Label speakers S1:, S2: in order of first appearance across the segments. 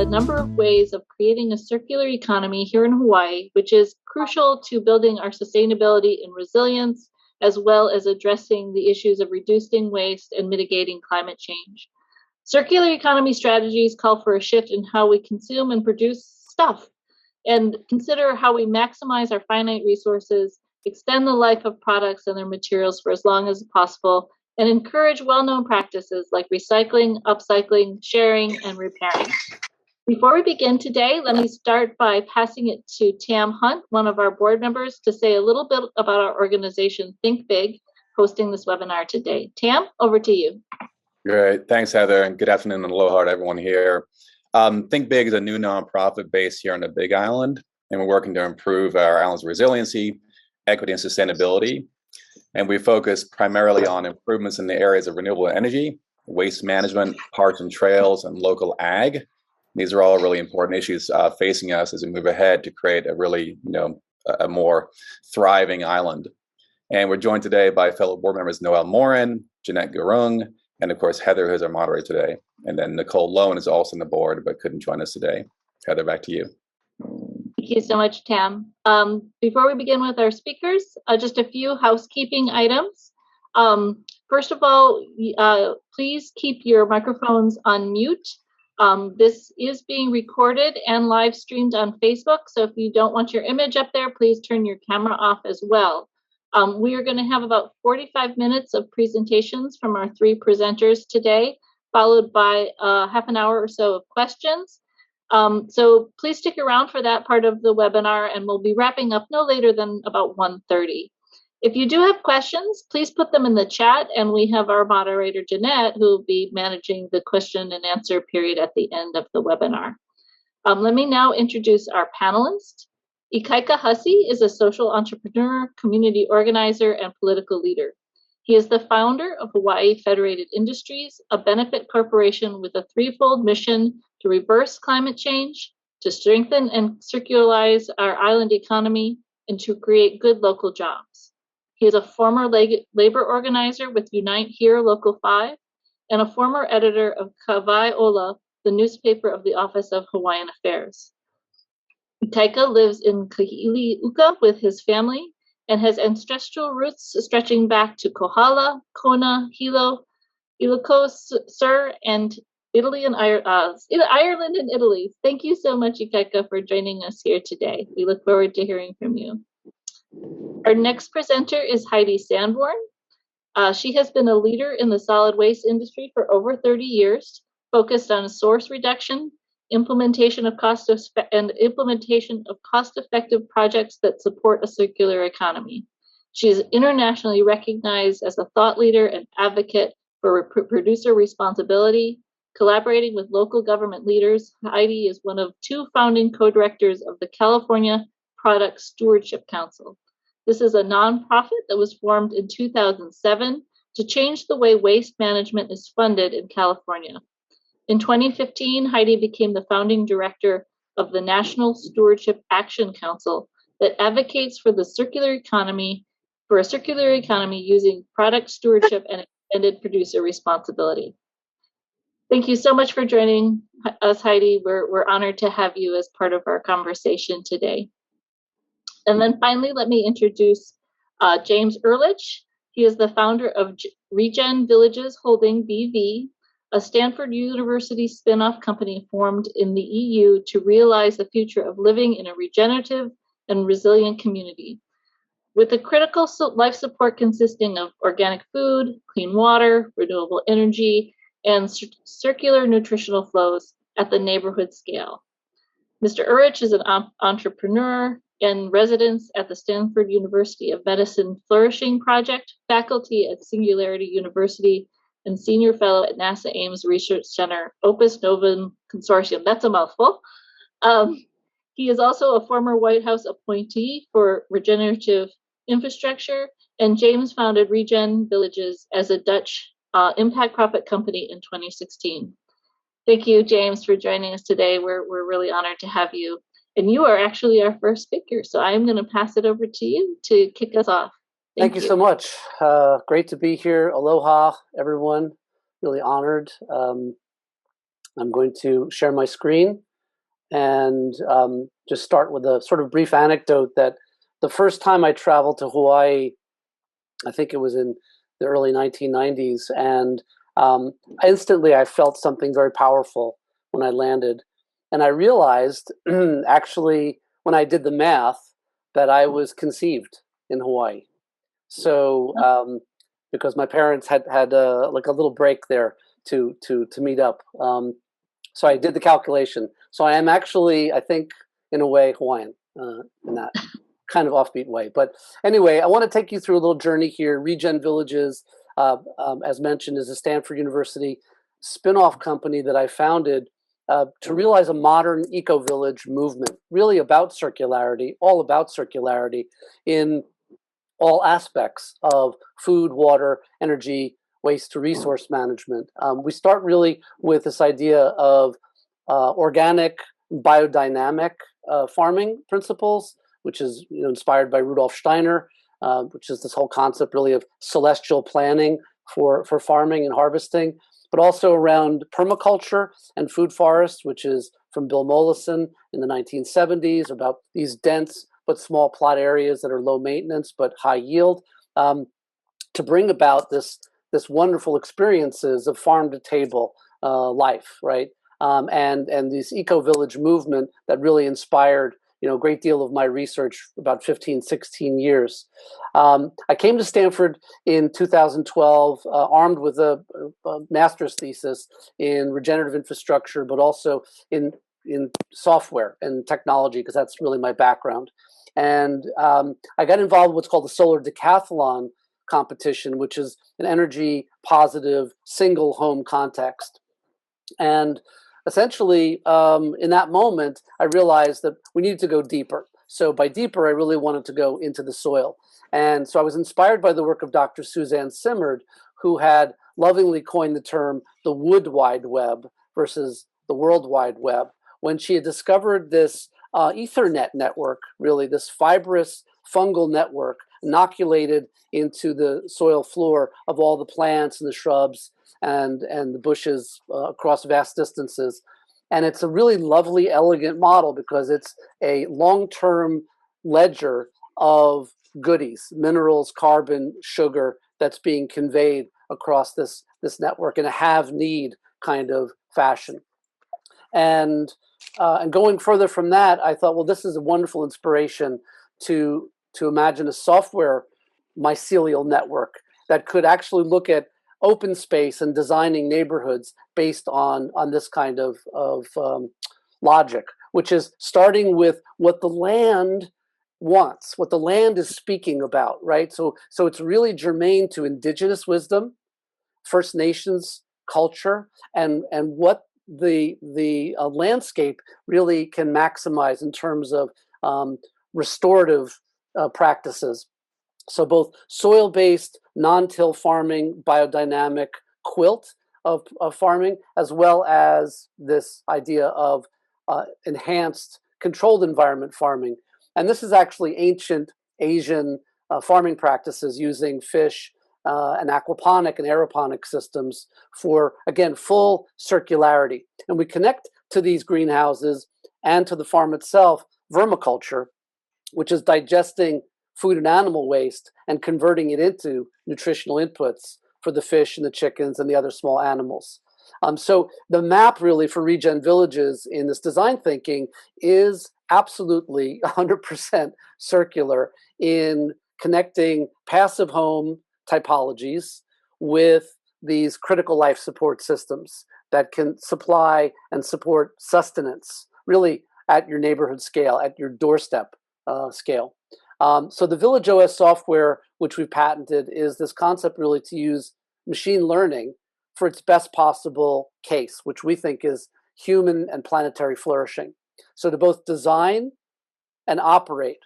S1: a number of ways of creating a circular economy here in Hawaii, which is crucial to building our sustainability and resilience, as well as addressing the issues of reducing waste and mitigating climate change. Circular economy strategies call for a shift in how we consume and produce stuff, and consider how we maximize our finite resources, extend the life of products and their materials for as long as possible, and encourage well-known practices like recycling, upcycling, sharing, and repairing. Before we begin today, let me start by passing it to Tam Hunt, one of our board members, to say a little bit about our organization, Think Big, hosting this webinar today. Tam, over to you.
S2: Great. Thanks, Heather, and good afternoon and aloha to everyone here. Think Big is a new nonprofit based here on the Big Island, and we're working to improve our island's resiliency, equity, and sustainability. And we focus primarily on improvements in the areas of renewable energy, waste management, parks and trails, and local ag. These are all really important issues facing us as we move ahead to create a really, a more thriving island. And we're joined today by fellow board members Noel Morin, Jeanette Gurung, and of course, Heather, who's our moderator today. And then Nicole Lowen is also on the board, but couldn't join us today. Heather, back to you.
S1: Thank you so much, Tam. Before we begin with our speakers, just a few housekeeping items. First of all, please keep your microphones on mute. This is being recorded and live streamed on Facebook, so if you don't want your image up there, please turn your camera off as well. We are going to have about 45 minutes of presentations from our three presenters today, followed by half an hour or so of questions. So please stick around for that part of the webinar, and we'll be wrapping up no later than about 1:30. If you do have questions, please put them in the chat, and we have our moderator, Jeanette, who will be managing the question and answer period at the end of the webinar. Let me now introduce our panelists. Ikaika Hussey is a social entrepreneur, community organizer, and political leader. He is the founder of Hawaii Federated Industries, a benefit corporation with a threefold mission to reverse climate change, to strengthen and circularize our island economy, and to create good local jobs. He is a former labor organizer with Unite Here Local 5 and a former editor of Kawai Ola, the newspaper of the Office of Hawaiian Affairs. Ikaika lives in Kahi'iuka with his family and has ancestral roots stretching back to Kohala, Kona, Hilo, Ilocos Sur, and Italy and Ireland and Italy. Thank you so much, Ikaika, for joining us here today. We look forward to hearing from you. Our next presenter is Heidi Sanborn. She has been a leader in the solid waste industry for over 30 years, focused on source reduction, implementation of cost-effective projects that support a circular economy. She is internationally recognized as a thought leader and advocate for producer responsibility. Collaborating with local government leaders, Heidi is one of two founding co-directors of the California Product Stewardship Council. This is a nonprofit that was formed in 2007 to change the way waste management is funded in California. In 2015, Heidi became the founding director of the National Stewardship Action Council that advocates for the circular economy, for a circular economy using product stewardship and extended producer responsibility. Thank you so much for joining us, Heidi. We're honored to have you as part of our conversation today. And then finally, let me introduce James Ehrlich. He is the founder of Regen Villages Holding BV, a Stanford University spin-off company formed in the EU to realize the future of living in a regenerative and resilient community. With the critical life support consisting of organic food, clean water, renewable energy, and circular nutritional flows at the neighborhood scale. Mr. Ehrlich is an entrepreneur and residence at the Stanford University of Medicine Flourishing Project, faculty at Singularity University, and senior fellow at NASA Ames Research Center, Opus Novum Consortium. That's a mouthful. He is also a former White House appointee for regenerative infrastructure, and James founded Regen Villages as a Dutch impact profit company in 2016. Thank you, James, for joining us today. We're really honored to have you. And you are actually our first speaker, so I'm going to pass it over to you to kick us off.
S3: Thank you so much. Great to be here. Aloha, everyone. Really honored. I'm going to share my screen and just start with a sort of brief anecdote that the first time I traveled to Hawaii, I think it was in the early 1990s, and instantly I felt something very powerful when I landed. And I realized, actually, when I did the math, that I was conceived in Hawaii. So, because my parents had like a little break there to meet up. So I did the calculation. So I am actually, I think, in a way, Hawaiian in that kind of offbeat way. But anyway, I want to take you through a little journey here. Regen Villages, as mentioned, is a Stanford University spin-off company that I founded to realize a modern eco-village movement, really about circularity, all about circularity in all aspects of food, water, energy, waste to resource management. We start really with this idea of organic biodynamic farming principles, which is inspired by Rudolf Steiner, which is this whole concept really of celestial planning for farming and harvesting, but also around permaculture and food forests, which is from Bill Mollison in the 1970s, about these dense but small plot areas that are low maintenance but high yield, to bring about this wonderful experiences of farm to table life, right? And this eco-village movement that really inspired a great deal of my research about 15, 16 years. I came to Stanford in 2012, armed with a master's thesis in regenerative infrastructure, but also in software and technology, because that's really my background. And I got involved with what's called the Solar Decathlon competition, which is an energy positive single home context. And essentially, in that moment, I realized that we needed to go deeper. So by deeper, I really wanted to go into the soil. And so I was inspired by the work of Dr. Suzanne Simard, who had lovingly coined the term the Wood Wide Web versus the World Wide Web, when she had discovered this Ethernet network, really this fibrous fungal network inoculated into the soil floor of all the plants and the shrubs and the bushes across vast distances. And it's a really lovely, elegant model because it's a long-term ledger of goodies, minerals, carbon, sugar, that's being conveyed across this network in a have-need kind of fashion. And going further from that, I thought, well, this is a wonderful inspiration to imagine a software mycelial network that could actually look at open space and designing neighborhoods based on this kind of logic, which is starting with what the land wants, what the land is speaking about, right? So it's really germane to indigenous wisdom, First Nations culture, and what the landscape really can maximize in terms of restorative practices. So both soil-based, non-till farming, biodynamic quilt of farming, as well as this idea of enhanced controlled environment farming. And this is actually ancient Asian farming practices using fish and aquaponic and aeroponic systems for, again, full circularity. And we connect to these greenhouses and to the farm itself vermiculture, which is digesting food and animal waste and converting it into nutritional inputs for the fish and the chickens and the other small animals. So the map really for Regen Villages in this design thinking is absolutely 100% circular in connecting passive home typologies with these critical life support systems that can supply and support sustenance, really at your neighborhood scale, at your doorstep scale. So the Village OS software, which we've patented, is this concept really to use machine learning for its best possible case, which we think is human and planetary flourishing. So to both design and operate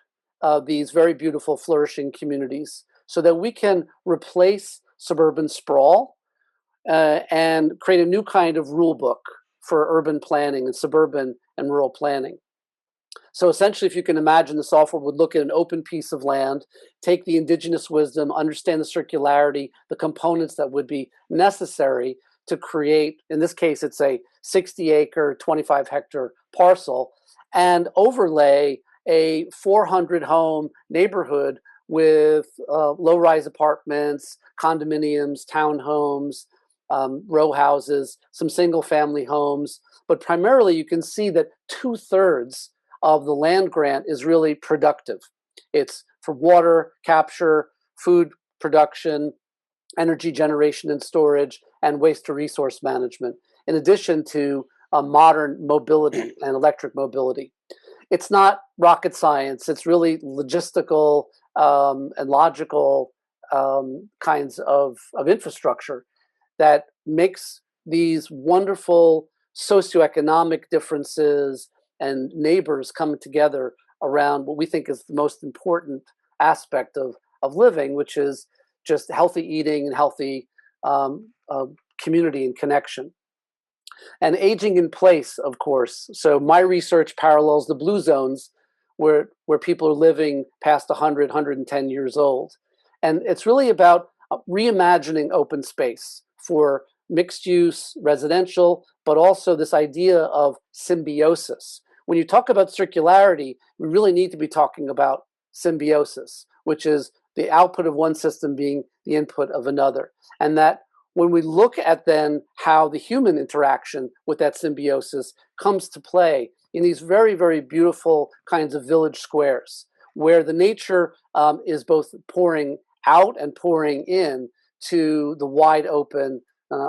S3: these very beautiful flourishing communities so that we can replace suburban sprawl and create a new kind of rule book for urban planning and suburban and rural planning. So essentially, if you can imagine, the software would look at an open piece of land, take the indigenous wisdom, understand the circularity, the components that would be necessary to create, in this case, it's a 60-acre, 25-hectare parcel and overlay a 400 home neighborhood with low-rise apartments, condominiums, townhomes, row houses, some single-family homes. But primarily, you can see that 2/3 of the land grant is really productive. It's for water capture, food production, energy generation and storage, and waste to resource management, in addition to modern mobility and electric mobility. It's not rocket science. It's really logistical and logical kinds of infrastructure that makes these wonderful socioeconomic differences and neighbors coming together around what we think is the most important aspect of living, which is just healthy eating and healthy community and connection. And aging in place, of course. So my research parallels the blue zones where people are living past 100, 110 years old. And it's really about reimagining open space for mixed use, residential, but also this idea of symbiosis. When you talk about circularity, we really need to be talking about symbiosis, which is the output of one system being the input of another. And that when we look at then how the human interaction with that symbiosis comes to play in these very, very beautiful kinds of village squares, where the nature is both pouring out and pouring in to the wide open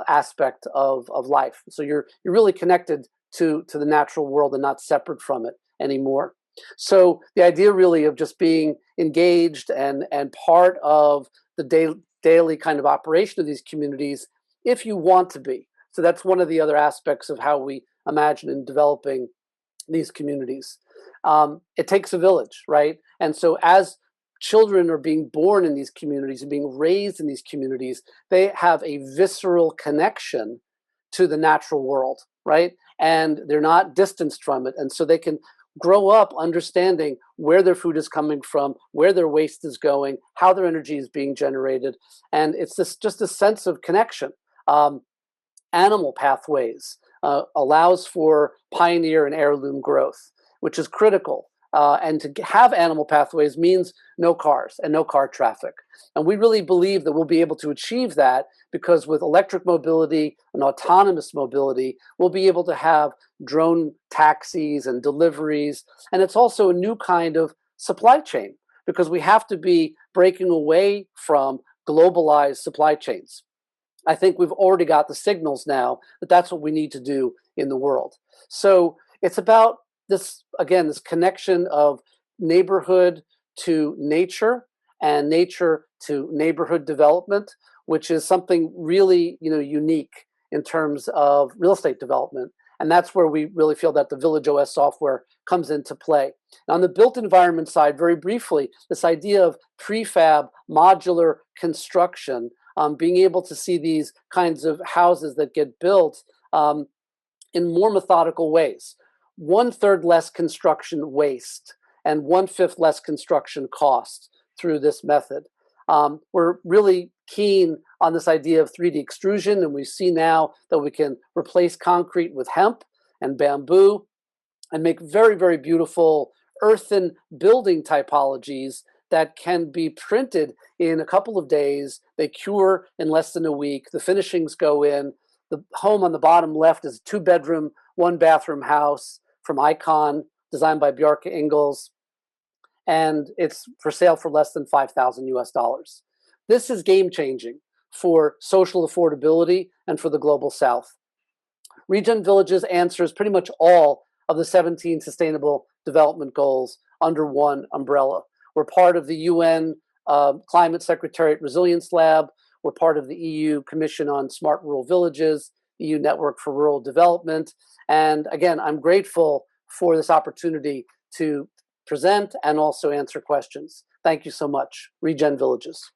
S3: aspect of life. So you're really connected to the natural world and not separate from it anymore. So the idea really of just being engaged and part of the daily kind of operation of these communities, if you want to be. So that's one of the other aspects of how we imagine in developing these communities. It takes a village, right? And so as children are being born in these communities and being raised in these communities, they have a visceral connection to the natural world, right? And they're not distanced from it. And so they can grow up understanding where their food is coming from, where their waste is going, how their energy is being generated. And it's just a sense of connection. Animal pathways allows for pioneer and heirloom growth, which is critical. And to have animal pathways means no cars and no car traffic. And we really believe that we'll be able to achieve that because with electric mobility and autonomous mobility, we'll be able to have drone taxis and deliveries. And it's also a new kind of supply chain because we have to be breaking away from globalized supply chains. I think we've already got the signals now that that's what we need to do in the world. So it's about this, again, this connection of neighborhood to nature and nature to neighborhood development, which is something really, unique in terms of real estate development. And that's where we really feel that the Village OS software comes into play. Now, on the built environment side, very briefly, this idea of prefab modular construction, being able to see these kinds of houses that get built in more methodical ways. 1/3 less construction waste and 1/5 less construction cost through this method. We're really keen on this idea of 3D extrusion, and we see now that we can replace concrete with hemp and bamboo and make very, very beautiful earthen building typologies that can be printed in a couple of days. They cure in less than a week. The finishings go in. The home on the bottom left is a 2-bedroom, 1-bathroom house from Icon, designed by Bjarke Ingels, and it's for sale for less than $5,000 US. This is game-changing for social affordability and for the global South. Regen Villages answers pretty much all of the 17 Sustainable Development Goals under one umbrella. We're part of the UN Climate Secretariat Resilience Lab. We're part of the EU Commission on Smart Rural Villages, EU Network for Rural Development. And again, I'm grateful for this opportunity to present and also answer questions. Thank you so much. Regen Villages.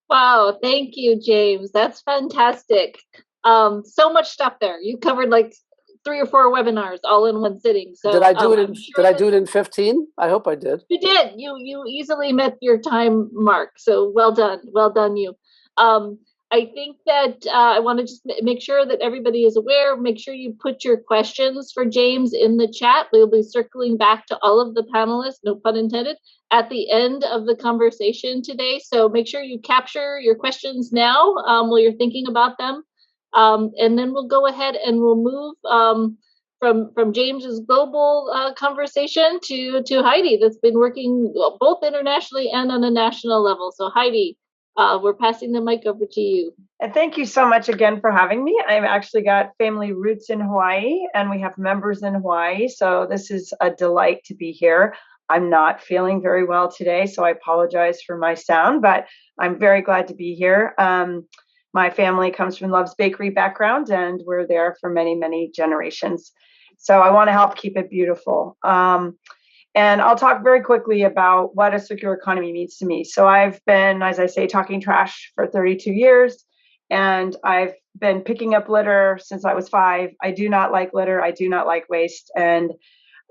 S1: Wow, thank you, James. That's fantastic. So much stuff there. You covered like 3 or 4 webinars all in one sitting. So
S3: did I do it in did I do it in 15? I hope I did.
S1: You did. You easily met your time mark. So well done. Well done, you. I think that I want to just make sure that everybody is aware. Make sure you put your questions for James in the chat. We'll be circling back to all of the panelists, no pun intended, at the end of the conversation today. So make sure you capture your questions now while you're thinking about them. And then we'll go ahead and we'll move from James's global conversation to Heidi, that's been working both internationally and on a national level. So Heidi, we're passing the mic over to you.
S4: And thank you so much again for having me. I've actually got family roots in Hawaii, and we have members in Hawaii. So this is a delight to be here. I'm not feeling very well today, so I apologize for my sound, but I'm very glad to be here. My family comes from Love's Bakery background, and we're there for many, many generations. So I want to help keep it beautiful. And I'll talk very quickly about what a circular economy means to me. So I've been, as I say, talking trash for 32 years, and I've been picking up litter since I was 5. I do not like litter. I do not like waste, and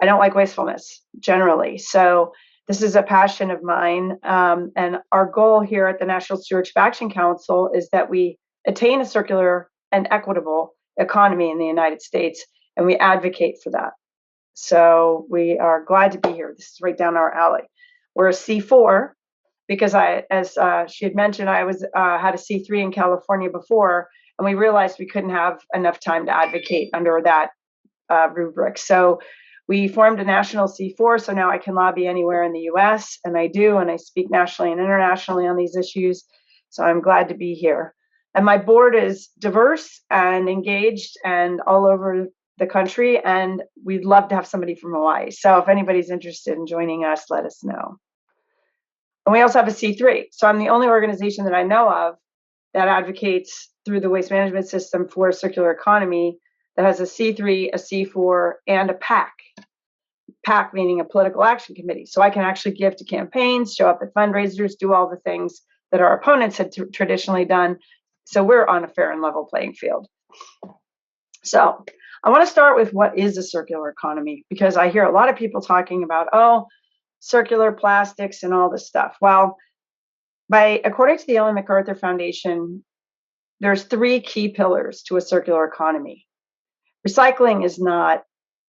S4: I don't like wastefulness generally. So this is a passion of mine. And our goal here at the National Stewardship Action Council is that we attain a circular and equitable economy in the United States, and we advocate for that. So we are glad to be here. This is right down our alley. We're a C4 because as she had mentioned, I had a C3 in California before, and we realized we couldn't have enough time to advocate under that rubric. So we formed a national C4, so now I can lobby anywhere in the US, and I do, and I speak nationally and internationally on these issues. So I'm glad to be here. And my board is diverse and engaged and all over the country, and we'd love to have somebody from Hawaii. So if anybody's interested in joining us, let us know. And we also have a C3. So I'm the only organization that I know of that advocates through the waste management system for a circular economy that has a C3, a C4, and a PAC. PAC meaning a political action committee. So I can actually give to campaigns, show up at fundraisers, do all the things that our opponents had traditionally done. So we're on a fair and level playing field. So I want to start with what is a circular economy, because I hear a lot of people talking about, oh, circular plastics and all this stuff. Well, according to the Ellen MacArthur Foundation, there's 3 key pillars to a circular economy. Recycling is not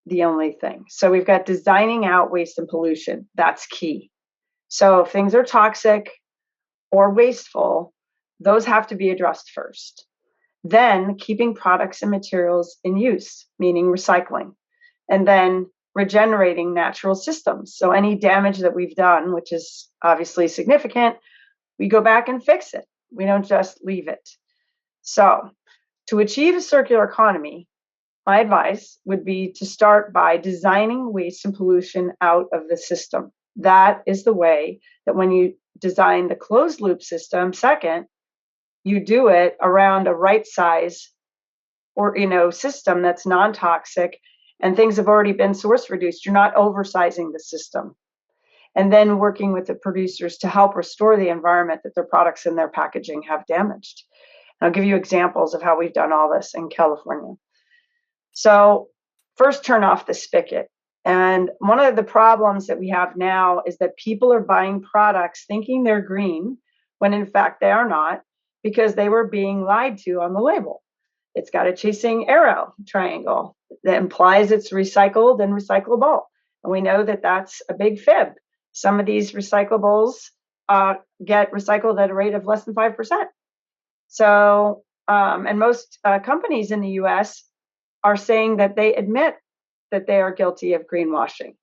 S4: the only thing. So we've got designing out waste and pollution. That's key. So if things are toxic or wasteful, those have to be addressed first. Then keeping products and materials in use, meaning recycling, and then regenerating natural systems. So any damage that we've done, which is obviously significant, we go back and fix it. We don't just leave it. So to achieve a circular economy, my advice would be to start by designing waste and pollution out of the system. That is the way that when you design the closed loop system, second, you do it around a right size or system that's non-toxic, and things have already been source reduced. You're not oversizing the system. And then working with the producers to help restore the environment that their products and their packaging have damaged. And I'll give you examples of how we've done all this in California. So first, turn off the spigot. And one of the problems that we have now is that people are buying products thinking they're green when in fact they are not, because they were being lied to on the label. It's got a chasing arrow triangle that implies it's recycled and recyclable. And we know that that's a big fib. Some of these recyclables get recycled at a rate of less than 5%. So, and most companies in the US are saying that they admit that they are guilty of greenwashing.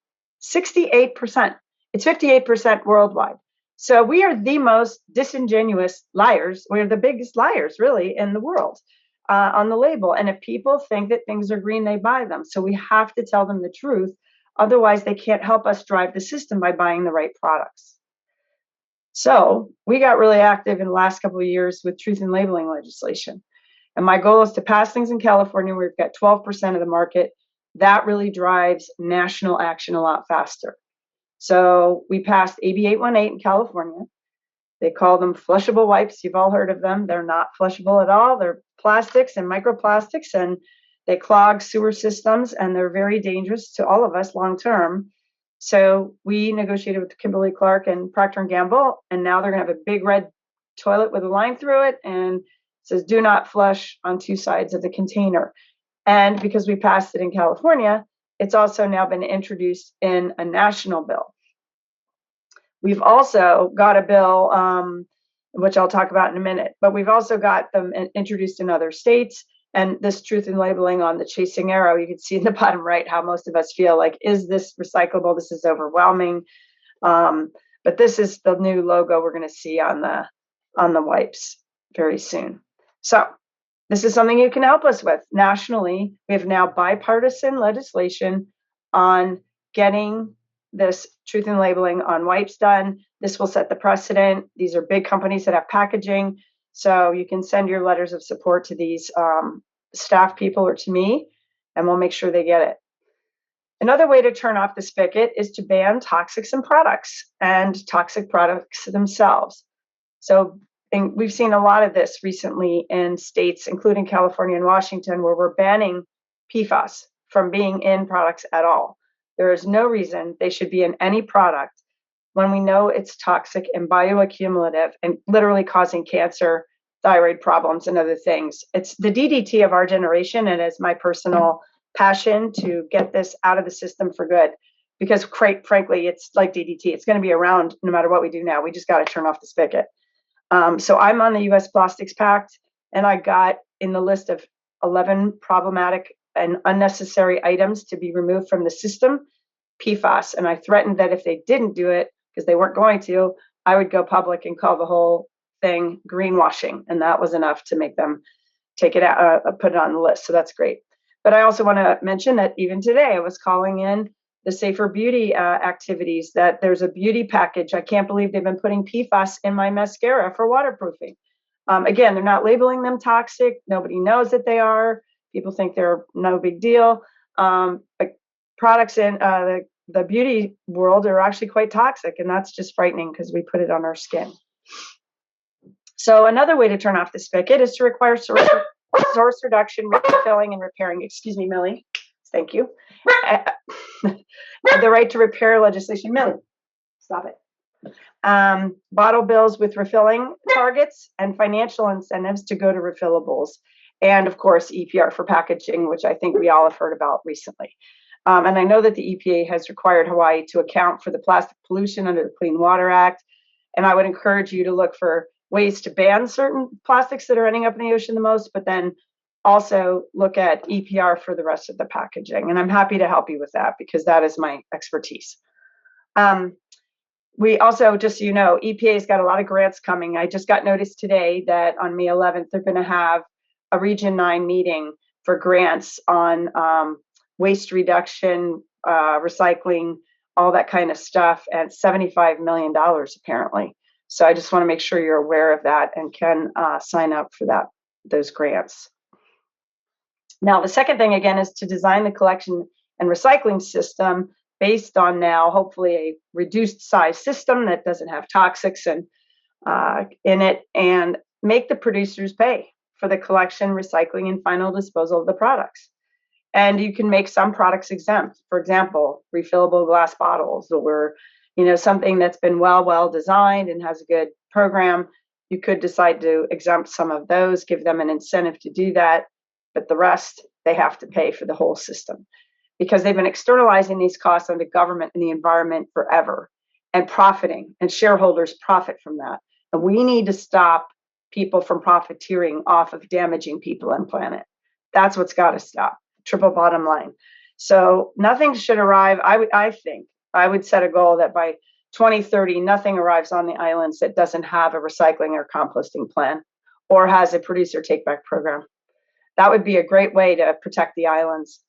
S4: 68%. It's 58% worldwide. So we are the most disingenuous liars. We're the biggest liars, really, in the world on the label. And if people think that things are green, they buy them. So we have to tell them the truth. Otherwise, they can't help us drive the system by buying the right products. So we got really active in the last couple of years with truth in labeling legislation. And my goal is to pass things in California where we've got 12% of the market. That really drives national action a lot faster. So we passed AB 818 in California. They call them flushable wipes. You've all heard of them. They're not flushable at all. They're plastics and microplastics, and they clog sewer systems, and they're very dangerous to all of us long term. So we negotiated with Kimberly-Clark and Procter & Gamble, and now they're going to have a big red toilet with a line through it, and says do not flush on two sides of the container. And because we passed it in California, it's also now been introduced in a national bill. We've also got a bill, which I'll talk about in a minute, but we've also got them introduced in other states. And this truth in labeling on the chasing arrow, you can see in the bottom right how most of us feel like, is this recyclable? This is overwhelming. But this is the new logo we're going to see on the wipes very soon. So this is something you can help us with. Nationally, we have now bipartisan legislation on getting this truth in labeling on wipes done. This will set the precedent. These are big companies that have packaging. So you can send your letters of support to these staff people or to me, and we'll make sure they get it. Another way to turn off the spigot is to ban toxics in products and toxic products themselves. So we've seen a lot of this recently in states, including California and Washington, where we're banning PFAS from being in products at all. There is no reason they should be in any product when we know it's toxic and bioaccumulative and literally causing cancer, thyroid problems, and other things. It's the DDT of our generation, and it's my personal passion to get this out of the system for good. Because frankly, it's like DDT. It's going to be around no matter what we do now. We just got to turn off the spigot. So I'm on the U.S. Plastics Pact, and I got in the list of 11 problematic and unnecessary items to be removed from the system, PFAS. And I threatened that if they didn't do it, because they weren't going to, I would go public and call the whole thing greenwashing. And that was enough to make them take it out, put it on the list. So that's great. But I also want to mention that even today, I was calling in the safer beauty activities, that there's a beauty package. I can't believe they've been putting PFAS in my mascara for waterproofing. Again, they're not labeling them toxic. Nobody knows that they are. People think they're no big deal. But products in the beauty world are actually quite toxic, and that's just frightening because we put it on our skin. So another way to turn off the spigot is to require source reduction, refilling, and repairing. Excuse me, Millie. Thank you. The right to repair legislation. Millie, stop it. Bottle bills with refilling targets and financial incentives to go to refillables. And of course, EPR for packaging, which I think we all have heard about recently. And I know that the EPA has required Hawaii to account for the plastic pollution under the Clean Water Act. And I would encourage you to look for ways to ban certain plastics that are ending up in the ocean the most, but then also look at EPR for the rest of the packaging. And I'm happy to help you with that because that is my expertise. We also, just so you know, EPA's got a lot of grants coming. I just got notice today that on May 11th, they're going to have a Region 9 meeting for grants on waste reduction, recycling, all that kind of stuff at $75 million apparently. So I just want to make sure you're aware of that and can sign up for those grants. Now, the second thing, again, is to design the collection and recycling system based on now, hopefully, a reduced size system that doesn't have toxics in it, and make the producers pay for the collection, recycling, and final disposal of the products. And you can make some products exempt. For example, refillable glass bottles, or something that's been well designed and has a good program. You could decide to exempt some of those, give them an incentive to do that, but the rest they have to pay for the whole system because they've been externalizing these costs onto government and the environment forever and profiting, and shareholders profit from that. And we need to stop people from profiteering off of damaging people and planet. That's what's got to stop. Triple bottom line. So nothing should arrive. I think I would set a goal that by 2030, nothing arrives on the islands that doesn't have a recycling or composting plan or has a producer take back program. That would be a great way to protect the islands.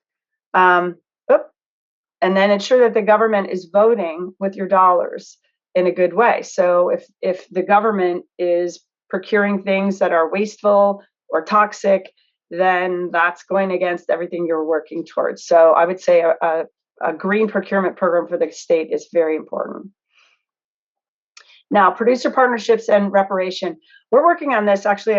S4: And then ensure that the government is voting with your dollars in a good way. So if the government is procuring things that are wasteful or toxic, then that's going against everything you're working towards. So I would say a green procurement program for the state is very important. Now, producer partnerships and reparation. We're working on this. Actually,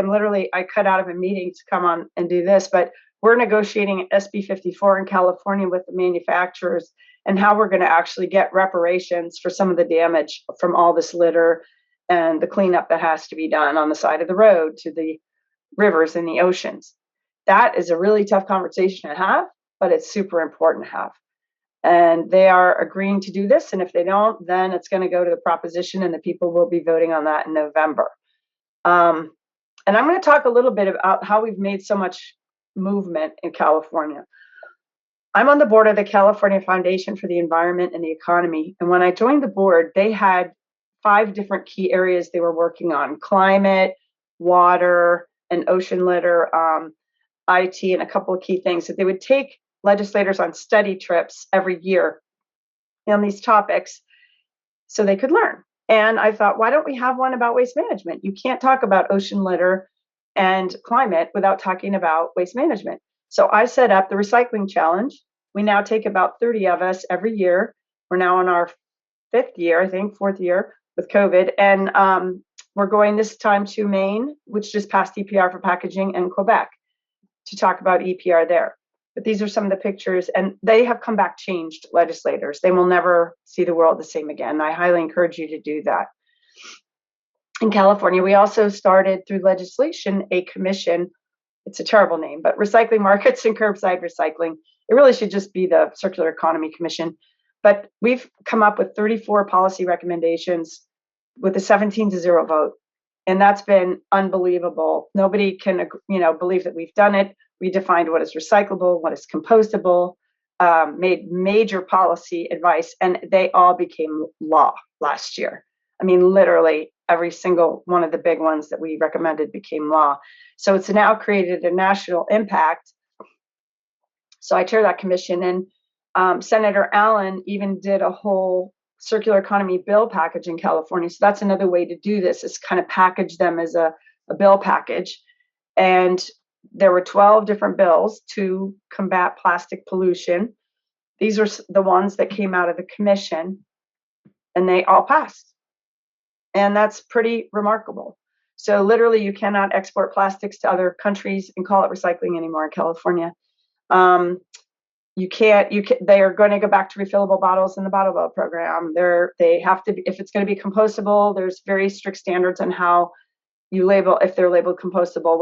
S4: I cut out of a meeting to come on and do this, but we're negotiating SB 54 in California with the manufacturers and how we're going to actually get reparations for some of the damage from all this litter and the cleanup that has to be done on the side of the road, to the rivers and the oceans. That is a really tough conversation to have, but it's super important to have. And they are agreeing to do this. And if they don't, then it's going to go to the proposition, and the people will be voting on that in November. And I'm going to talk a little bit about how we've made so much movement in California. I'm on the board of the California Foundation for the Environment and the Economy. And when I joined the board, they had 5 different key areas they were working on: climate, water, and ocean litter, IT, and a couple of key things that they would take legislators on study trips every year on these topics so they could learn. And I thought, why don't we have one about waste management? You can't talk about ocean litter and climate without talking about waste management. So I set up the recycling challenge. We now take about 30 of us every year. We're now on our 5th year, I think, 4th year with COVID. And we're going this time to Maine, which just passed EPR for packaging, and Quebec to talk about EPR there. But these are some of the pictures, and they have come back changed legislators. They will never see the world the same again. I highly encourage you to do that. In California, we also started through legislation a commission. It's a terrible name, but Recycling Markets and Curbside Recycling. It really should just be the Circular Economy Commission. But we've come up with 34 policy recommendations with a 17-0 vote. And that's been unbelievable. Nobody can, believe that we've done it. We defined what is recyclable, what is compostable, made major policy advice, and they all became law last year. I mean, literally every single one of the big ones that we recommended became law. So it's now created a national impact. So I chair that commission, and Senator Allen even did a whole circular economy bill package in California. So that's another way to do this, is kind of package them as a bill package. And there were 12 different bills to combat plastic pollution. These are the ones that came out of the commission, and they all passed. And that's pretty remarkable. So literally, you cannot export plastics to other countries and call it recycling anymore in California. They are going to go back to refillable bottles in the bottle bill program. They have to be, if it's going to be compostable, there's very strict standards on how you label, if they're labeled compostable,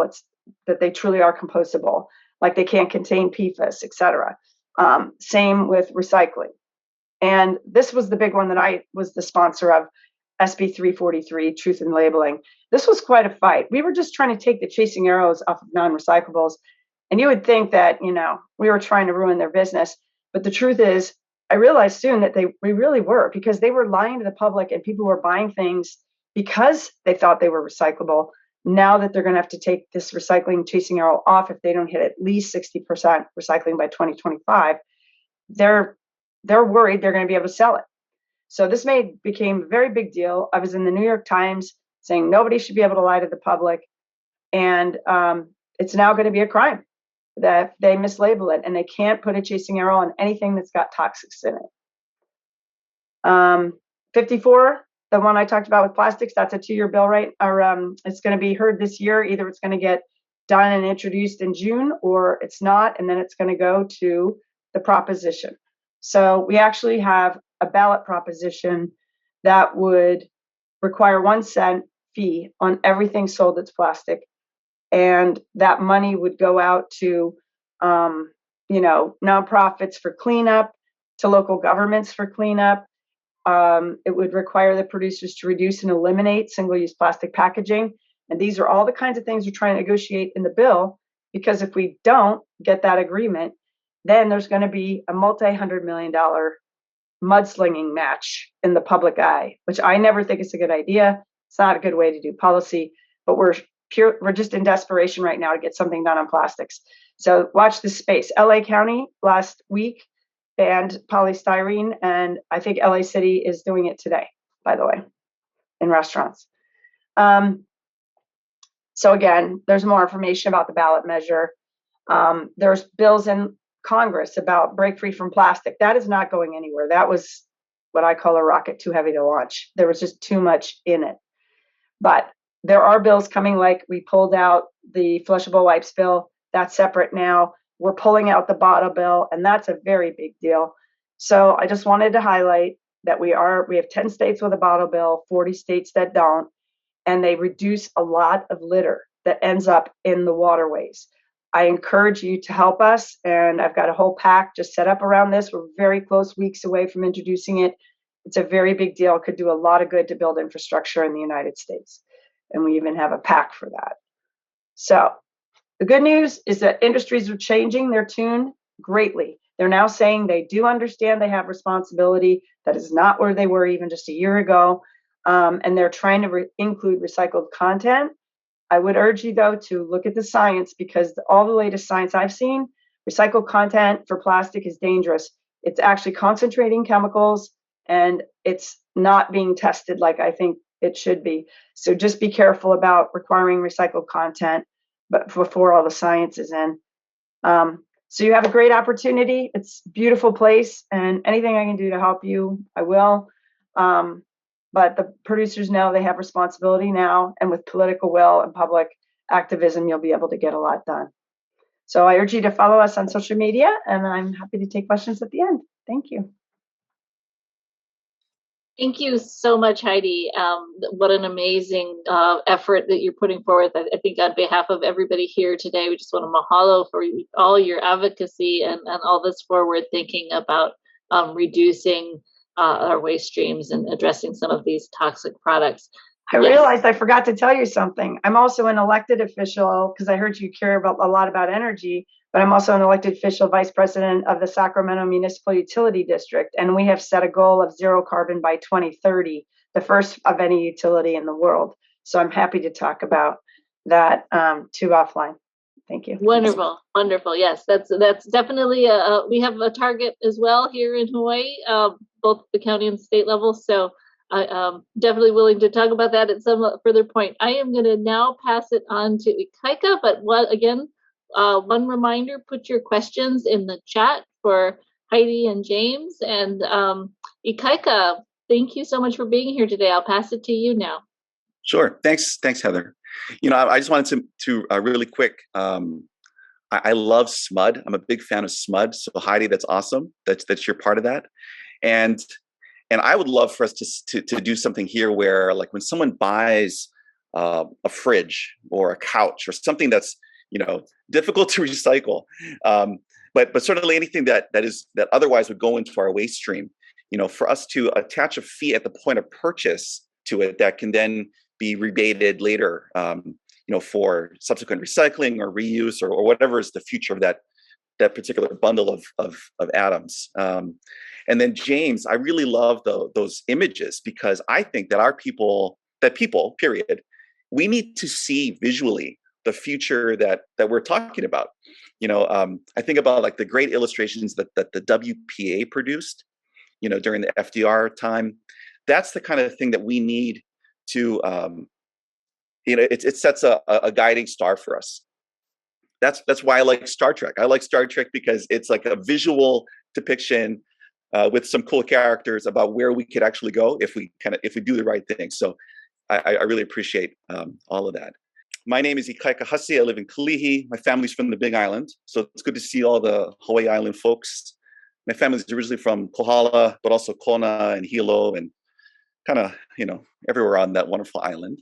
S4: that they truly are compostable, like they can't contain PFAS, etc. Same with recycling. And this was the big one that I was the sponsor of, SB 343, Truth in Labeling. This was quite a fight. We were just trying to take the chasing arrows off of non-recyclables. And you would think that, we were trying to ruin their business. But the truth is, I realized soon that we really were, because they were lying to the public, and people were buying things because they thought they were recyclable. Now that they're going to have to take this recycling chasing arrow off if they don't hit at least 60% recycling by 2025, they're worried they're going to be able to sell it. So this became a very big deal. I was in the New York Times saying nobody should be able to lie to the public. And it's now going to be a crime that they mislabel it, and they can't put a chasing arrow on anything that's got toxics in it. 54, the one I talked about with plastics, that's a 2-year bill, right? Or it's going to be heard this year. Either it's going to get done and introduced in June, or it's not, and then it's going to go to the proposition. So we actually have a ballot proposition that would require 1 cent fee on everything sold that's plastic. And that money would go out to, nonprofits for cleanup, to local governments for cleanup. It would require the producers to reduce and eliminate single-use plastic packaging. And these are all the kinds of things we're trying to negotiate in the bill, because if we don't get that agreement, then there's going to be a multi-$100-million mudslinging match in the public eye, which I never think is a good idea. It's not a good way to do policy, but we're just in desperation right now to get something done on plastics. So watch this space. LA County last week banned polystyrene, and I think LA City is doing it today, by the way, in restaurants. So again, there's more information about the ballot measure. There's bills in Congress about break free from plastic. That is not going anywhere. That was what I call a rocket too heavy to launch. There was just too much in it. But there are bills coming, like we pulled out the flushable wipes bill. That's separate now. We're pulling out the bottle bill, and that's a very big deal. So I just wanted to highlight that we have 10 states with a bottle bill, 40 states that don't, and they reduce a lot of litter. that ends up in the waterways. I encourage you to help us, and I've got a whole pack just set up around this. We're very close, weeks away from introducing it. It's a very big deal. It could do a lot of good to build infrastructure in the United States. And we even have a pack for that. So the good news is that industries are changing their tune greatly. They're now saying they do understand they have responsibility. That is not where they were even just a year ago. And they're trying to include recycled content. I would urge you, though, to look at the science, because all the latest science I've seen, recycled content for plastic is dangerous. It's actually concentrating chemicals, and it's not being tested like I think it should be. So just be careful about requiring recycled content, but before all the science is in. So you have a great opportunity. It's a beautiful place, and anything I can do to help you, I will. But the producers know they have responsibility now, and with political will and public activism, you'll be able to get a lot done. So I urge you to follow us on social media, and I'm happy to take questions at the end. Thank you.
S1: Thank you so much, Heidi. What an amazing effort that you're putting forward. I think on behalf of everybody here today, we just want to mahalo for all your advocacy and all this forward thinking about reducing our waste streams and addressing some of these toxic products.
S4: I realized I forgot to tell you something. I'm also an elected official, because I heard you care about a lot about energy, but I'm also an elected official vice president of the Sacramento Municipal Utility District, and we have set a goal of zero carbon by 2030, the first of any utility in the world. So I'm happy to talk about that too offline. Thank you.
S1: Wonderful, wonderful. Yes, that's definitely we have a target as well here in Hawaii, both the county and state level. So I'm definitely willing to talk about that at some further point. I am going to now pass it on to Ikaika, but one reminder, put your questions in the chat for Heidi and James. And Ikaika, thank you so much for being here today. I'll pass it to you now.
S5: Sure. Thanks, Heather. I just wanted to really quick. I love SMUD. I'm a big fan of SMUD. So Heidi, that's awesome. That's you're part of that. And I would love for us to do something here where, like, when someone buys a fridge or a couch or something that's difficult to recycle, but certainly anything that otherwise would go into our waste stream, for us to attach a fee at the point of purchase to it that can then be rebated later, for subsequent recycling or reuse or whatever is the future of that particular bundle of atoms. And then James, I really love those images, because I think that people, period, we need to see visually the future that we're talking about. I think about, like, the great illustrations that the WPA produced, during the FDR time. That's the kind of thing that we need to, it sets a guiding star for us. That's why I like Star Trek. I like Star Trek because it's like a visual depiction with some cool characters about where we could actually go if we do the right thing. So I really appreciate all of that. My name is Ikaika Hussey. I live in Kalihi. My family's from the Big Island, so it's good to see all the Hawaii Island folks. My family's originally from Kohala, but also Kona and Hilo and kind of, everywhere on that wonderful island.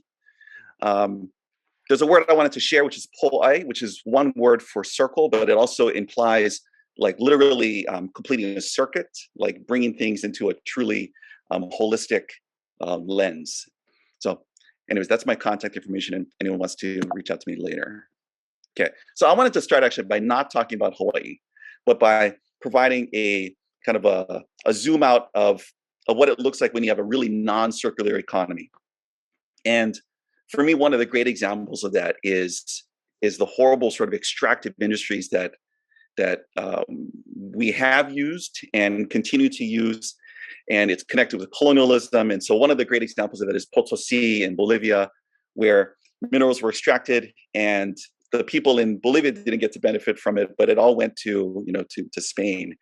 S5: There's a word I wanted to share, which is po'ai, which is one word for circle, but it also implies, like, literally completing a circuit, like bringing things into a truly holistic lens. So anyways, that's my contact information, and anyone wants to reach out to me later. Okay, so I wanted to start actually by not talking about Hawaii, but by providing a kind of a zoom out of what it looks like when you have a really non-circular economy. And for me, one of the great examples of that is the horrible sort of extractive industries that we have used and continue to use, and it's connected with colonialism. And so one of the great examples of that is Potosi in Bolivia, where minerals were extracted and the people in Bolivia didn't get to benefit from it, but it all went to Spain.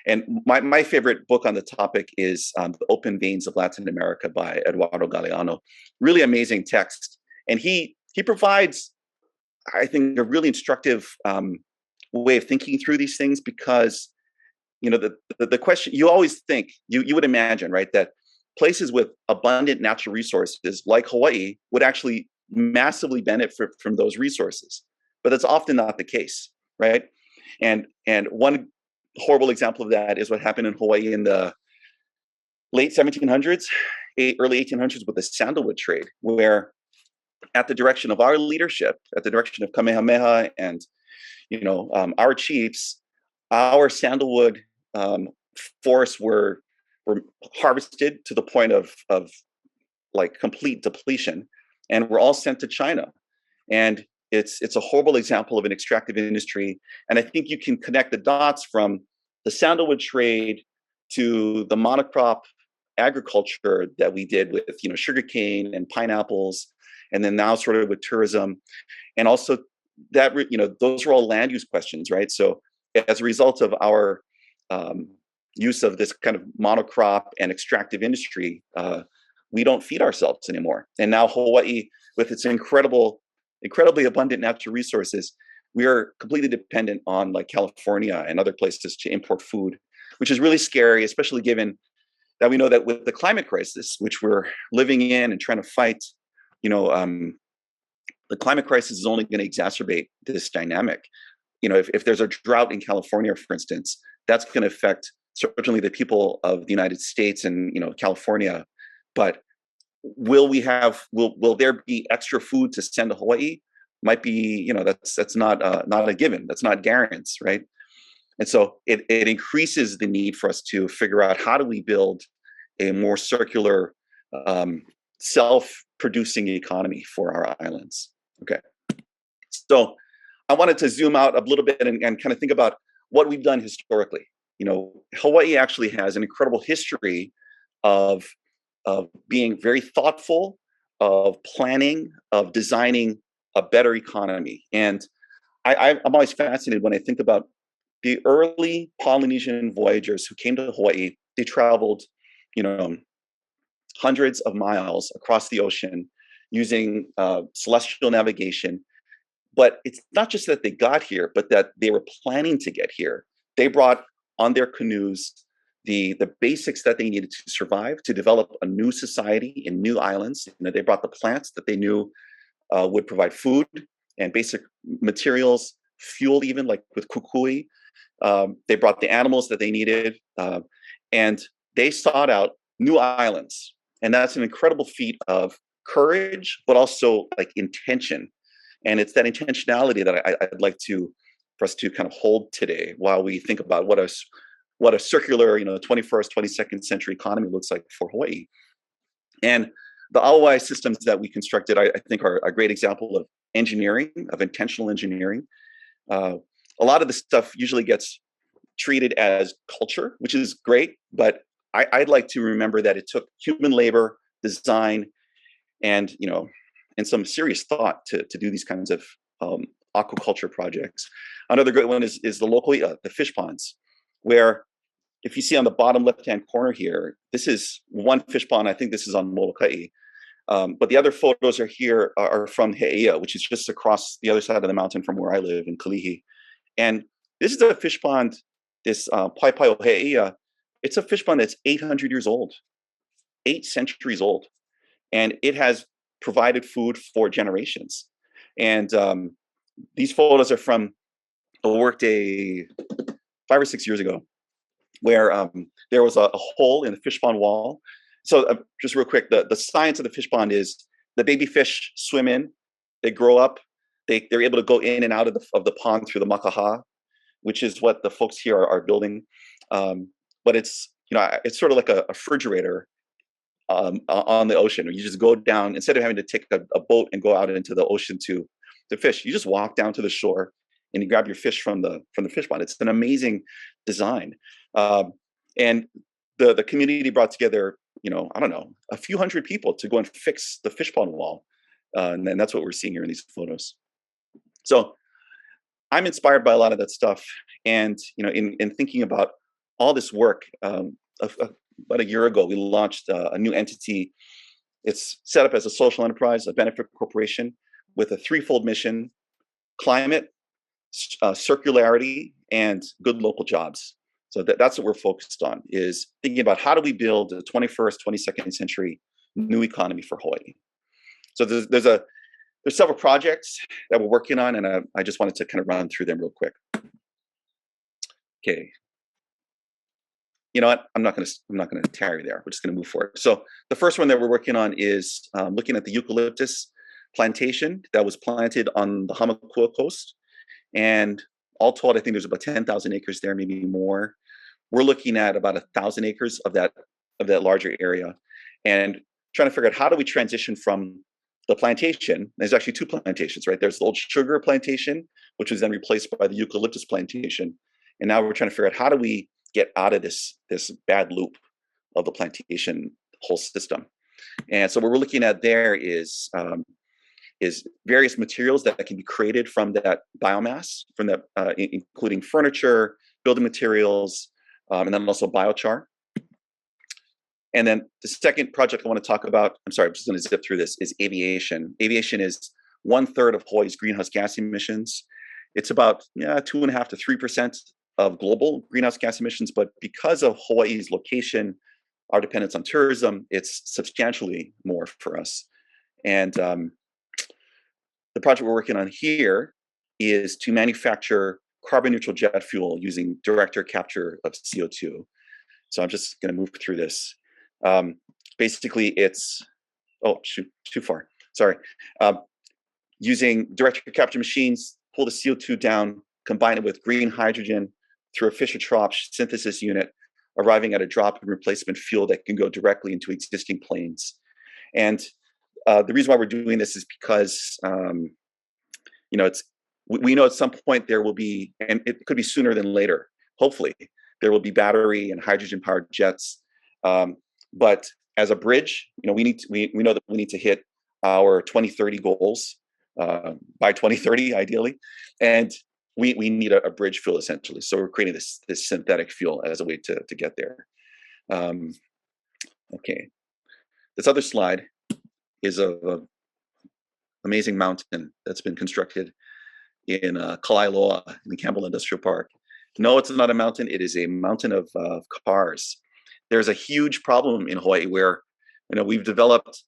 S5: And my favorite book on the topic is The Open Veins of Latin America by Eduardo Galeano. Really amazing text. And he provides, I think, a really instructive way of thinking through these things, because, the question, you always think, you would imagine, right, that places with abundant natural resources like Hawaii would actually massively benefit from those resources. But that's often not the case, right? And one horrible example of that is what happened in Hawaii in the late 1700s, early 1800s with the sandalwood trade, where at the direction of our leadership, at the direction of Kamehameha and our chiefs, our sandalwood forests were harvested to the point of like complete depletion, and were all sent to China. And it's a horrible example of an extractive industry. And I think you can connect the dots from the sandalwood trade to the monocrop agriculture that we did with sugarcane and pineapples, and then now sort of with tourism, and also that those are all land use questions, right? So as a result of our use of this kind of monocrop and extractive industry, we don't feed ourselves anymore. And now Hawaii, with its incredibly abundant natural resources, we are completely dependent on like California and other places to import food, which is really scary, especially given that we know that with the climate crisis, which we're living in and trying to fight, the climate crisis is only going to exacerbate this dynamic. If there's a drought in California, for instance, that's going to affect certainly the people of the United States and California. But will there be extra food to send to Hawaii? Might be, that's not a given. That's not guaranteed, right? And so it increases the need for us to figure out how do we build a more circular, self-producing economy for our islands. Okay, so I wanted to zoom out a little bit and kind of think about what we've done historically. Hawaii actually has an incredible history of being very thoughtful, of planning, of designing a better economy. And I'm always fascinated when I think about the early Polynesian voyagers who came to Hawaii. They traveled, hundreds of miles across the ocean using celestial navigation. But it's not just that they got here, but that they were planning to get here. They brought on their canoes the basics that they needed to survive, to develop a new society in new islands. They brought the plants that they knew would provide food and basic materials, fuel, even like with kukui. They brought the animals that they needed, and they sought out new islands. And that's an incredible feat of courage, but also like intention. And it's that intentionality that I'd like for us to kind of hold today while we think about what a circular, 21st, 22nd century economy looks like for Hawaii. And the Awai systems that we constructed, I think, are a great example of engineering, of intentional engineering. A lot of the stuff usually gets treated as culture, which is great, but I'd like to remember that it took human labor, design, and some serious thought to do these kinds of aquaculture projects. Another great one is the local the fish ponds, where if you see on the bottom left-hand corner here, this is one fish pond. I think this is on Molokai. But the other photos are from He'eia, which is just across the other side of the mountain from where I live in Kalihi. And this is a fish pond, this Paipai o He'eia. It's a fish pond that's 800 years old, 8 centuries old. And it has provided food for generations. And these photos are from a workday 5 or 6 years ago, where there was a hole in the fish pond wall. So just real quick, the science of the fish pond is the baby fish swim in, they grow up, they're able to go in and out of the pond through the makaha, which is what the folks here are building. But it's sort of like a refrigerator on the ocean. You just go down, instead of having to take a boat and go out into the ocean to fish, you just walk down to the shore and you grab your fish from the fish pond. It's an amazing design. And the community brought together, a few hundred people to go and fix the fish pond wall. And then that's what we're seeing here in these photos. So I'm inspired by a lot of that stuff. And, in thinking about all this work, about a year ago, we launched a new entity. It's set up as a social enterprise, a benefit corporation with a threefold mission: climate, circularity, and good local jobs. So that's what we're focused on, is thinking about how do we build a 21st, 22nd century new economy for Hawaii. So there's a there's several projects that we're working on, and I just wanted to kind of run through them real quick. Okay. You know what? I'm not going to tarry there. We're just going to move forward. So the first one that we're working on is looking at the eucalyptus plantation that was planted on the Hamakua coast, and all told, I think there's about 10,000 acres there, maybe more. We're looking at about 1,000 acres of that larger area, and trying to figure out how do we transition from the plantation. There's actually two plantations, right? There's the old sugar plantation, which was then replaced by the eucalyptus plantation, and now we're trying to figure out how do we get out of this bad loop of the plantation whole system. And so what we're looking at there is various materials that can be created from that biomass, from that, including furniture, building materials, and then also biochar. And then the second project I want to talk about, I'm sorry, I'm just going to zip through this, is aviation. Aviation is 1/3 of Hawaii's greenhouse gas emissions. It's about 2.5 to 3% of global greenhouse gas emissions, but because of Hawaii's location, our dependence on tourism, it's substantially more for us. And the project we're working on here is to manufacture carbon neutral jet fuel using direct air capture of CO2. So I'm just going to move through this. Basically, it's, oh, shoot, too far. Sorry. Using direct air capture machines, pull the CO2 down, combine it with green hydrogen through a Fischer-Tropsch synthesis unit, arriving at a drop-in replacement fuel that can go directly into existing planes. And the reason why we're doing this is because, we know at some point there will be, and it could be sooner than later, hopefully, there will be battery and hydrogen-powered jets. But as a bridge, we know that we need to hit our 2030 goals by 2030, ideally, and we need a bridge fuel essentially. So we're creating this synthetic fuel as a way to get there. Okay, this other slide is a amazing mountain that's been constructed in Kalailoa in the Campbell Industrial Park. No, it's not a mountain. It is a mountain of cars. There's a huge problem in Hawaii where, we've developed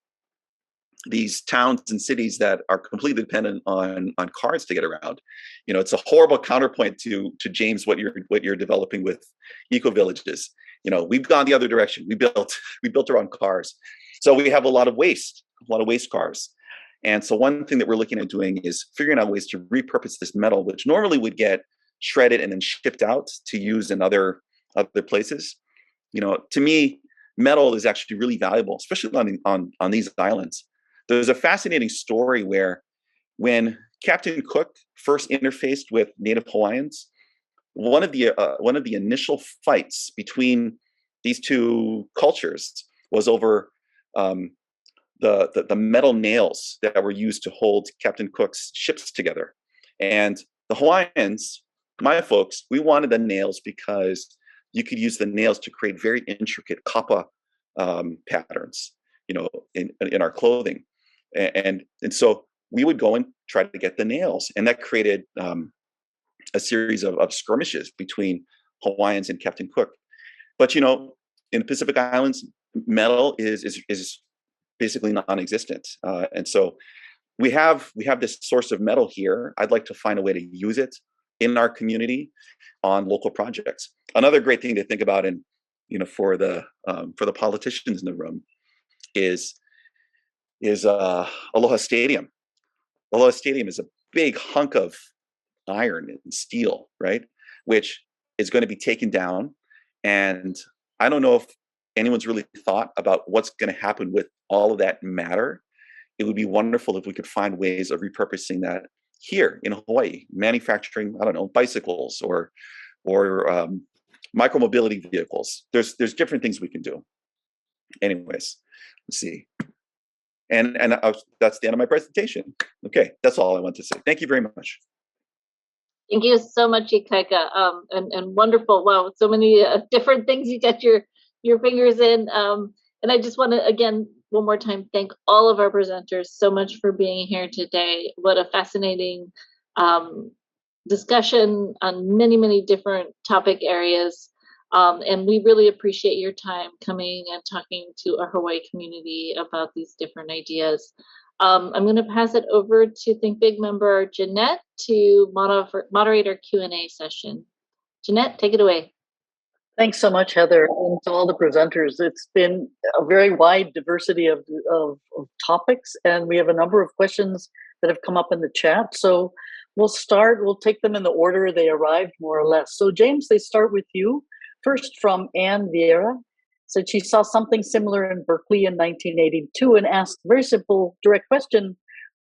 S5: these towns and cities that are completely dependent on cars to get around. It's a horrible counterpoint to James, what you're developing with eco villages. We've gone the other direction. We built our own cars. So we have a lot of waste cars. And so one thing that we're looking at doing is figuring out ways to repurpose this metal, which normally would get shredded and then shipped out to use in other places. To me, metal is actually really valuable, especially on these islands. There's a fascinating story where when Captain Cook first interfaced with Native Hawaiians, one of the initial fights between these two cultures was over the metal nails that were used to hold Captain Cook's ships together. And the Hawaiians, my folks, we wanted the nails because you could use the nails to create very intricate kapa patterns, in our clothing. And so we would go and try to get the nails. And that created a series of skirmishes between Hawaiians and Captain Cook. But, in the Pacific Islands, metal is basically non-existent. And so we have this source of metal here. I'd like to find a way to use it in our community on local projects. Another great thing to think about, and for the politicians in the room, is Aloha Stadium. Aloha Stadium is a big hunk of iron and steel, right? Which is going to be taken down, and I don't know if anyone's really thought about what's going to happen with all of that matter. It would be wonderful if we could find ways of repurposing that here in Hawaii, manufacturing, I don't know, bicycles or micromobility vehicles. There's different things we can do. Anyways, let's see. And that's the end of my presentation. Okay, that's all I want to say. Thank you very much.
S1: Thank you so much, Ikaika. And wonderful. Wow, so many different things you got your fingers in. And I just want to, again, one more time, thank all of our presenters so much for being here today. What a fascinating discussion on many, many different topic areas. And we really appreciate your time coming and talking to our Hawaii community about these different ideas. I'm going to pass it over to Think Big member Jeanette to moderate our Q&A session. Jeanette, take it away.
S6: Thanks so much, Heather, and to all the presenters. It's been a very wide diversity of topics, and we have a number of questions that have come up in the chat. So we'll take them in the order they arrived, more or less. So James, they start with you. First from Anne Vieira, said she saw something similar in Berkeley in 1982 and asked a very simple, direct question.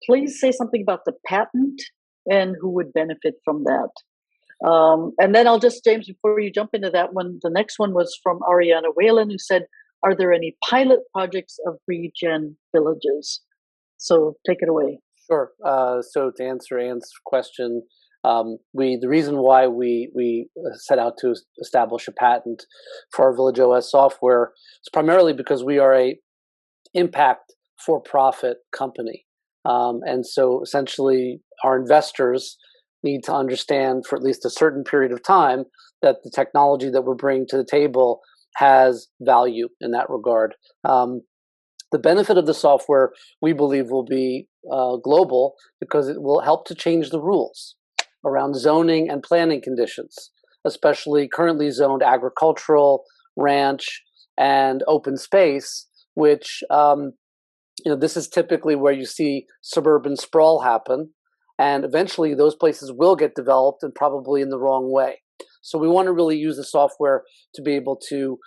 S6: Please say something about the patent and who would benefit from that. And then James, before you jump into that one, the next one was from Ariana Whalen, who said, are there any pilot projects of regen villages? So take it away.
S3: Sure. So to answer Anne's question, the reason why we set out to establish a patent for our Village OS software is primarily because we are a impact for-profit company. And so essentially our investors need to understand for at least a certain period of time that the technology that we're bringing to the table has value in that regard. The benefit of the software, we believe, will be global because it will help to change the rules around zoning and planning conditions, especially currently zoned agricultural, ranch, and open space, which this is typically where you see suburban sprawl happen. And eventually those places will get developed and probably in the wrong way. So we want to really use the software to be able to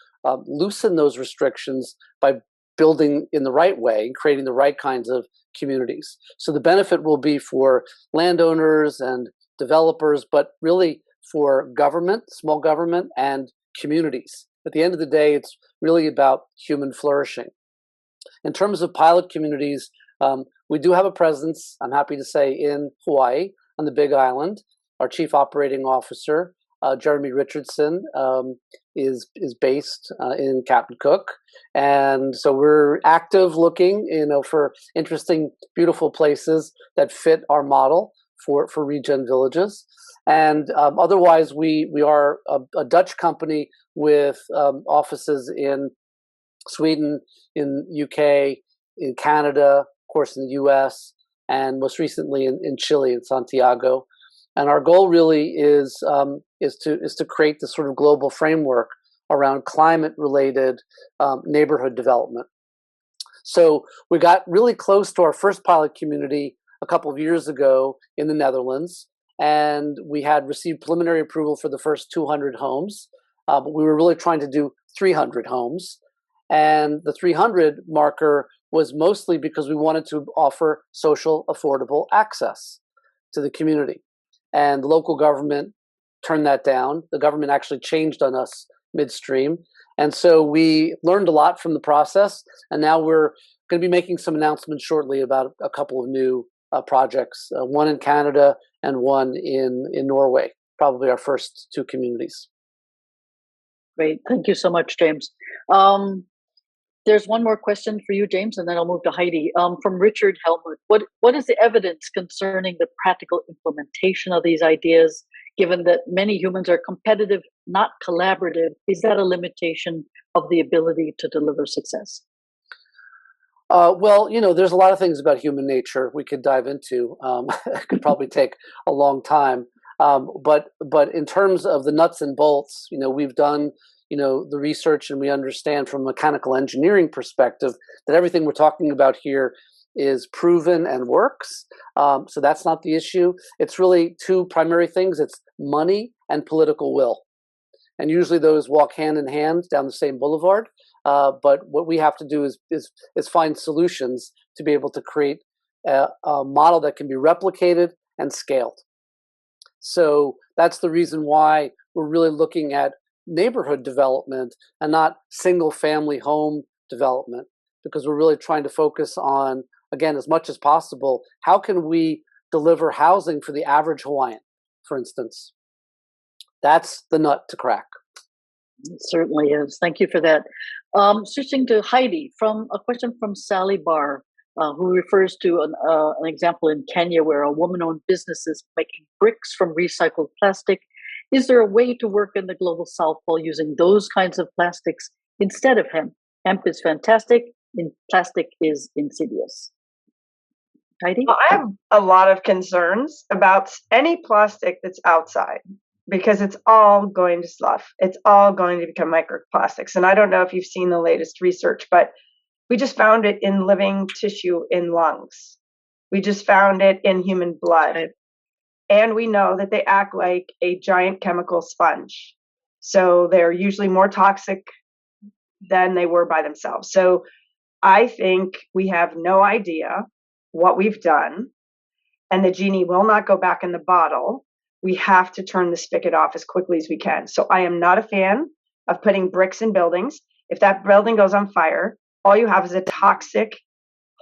S3: loosen those restrictions by building in the right way and creating the right kinds of communities. So the benefit will be for landowners and developers, but really for government, small government, and communities. At the end of the day, it's really about human flourishing. In terms of pilot communities, we do have a presence, I'm happy to say, in Hawaii on the Big Island. Our Chief Operating Officer, Jeremy Richardson, is based in Captain Cook. And so we're active looking, for interesting, beautiful places that fit our model for regen villages. And otherwise, we are a Dutch company with offices in Sweden, in UK, in Canada, of course, in the US, and most recently in Chile, in Santiago. And our goal really is to create this sort of global framework around climate-related neighborhood development. So we got really close to our first pilot community a couple of years ago in the Netherlands, and we had received preliminary approval for the first 200 homes, but we were really trying to do 300 homes. And the 300 marker was mostly because we wanted to offer social, affordable access to the community. And the local government turned that down. The government actually changed on us midstream. And so we learned a lot from the process. And now we're going to be making some announcements shortly about a couple of new projects, one in Canada and one in Norway, probably our first two communities.
S6: Great. Thank you so much, James. There's one more question for you, James, and then I'll move to Heidi. From Richard Helmut, what is the evidence concerning the practical implementation of these ideas, given that many humans are competitive, not collaborative? Is that a limitation of the ability to deliver success?
S3: Well, there's a lot of things about human nature we could dive into. It could probably take a long time. But in terms of the nuts and bolts, we've done the research, and we understand from a mechanical engineering perspective that everything we're talking about here is proven and works. So that's not the issue. It's really two primary things. It's money and political will. And usually those walk hand in hand down the same boulevard. But what we have to do is find solutions to be able to create a model that can be replicated and scaled. So that's the reason why we're really looking at neighborhood development and not single family home development, because we're really trying to focus on, again, as much as possible, how can we deliver housing for the average Hawaiian, for instance? That's the nut to crack.
S6: It certainly is. Thank you for that. Switching to Heidi, from a question from Sally Barr, who refers to an example in Kenya where a woman-owned business is making bricks from recycled plastic. Is there a way to work in the global south while using those kinds of plastics instead of hemp? Hemp is fantastic, and plastic is insidious. Heidi?
S4: Well, I have a lot of concerns about any plastic that's outside because it's all going to slough. It's all going to become microplastics. And I don't know if you've seen the latest research, but we just found it in living tissue in lungs. We just found it in human blood.
S6: Right.
S4: And we know that they act like a giant chemical sponge. So they're usually more toxic than they were by themselves. So I think we have no idea what we've done, and the genie will not go back in the bottle. We have to turn the spigot off as quickly as we can. So I am not a fan of putting bricks in buildings. If that building goes on fire, all you have is a toxic,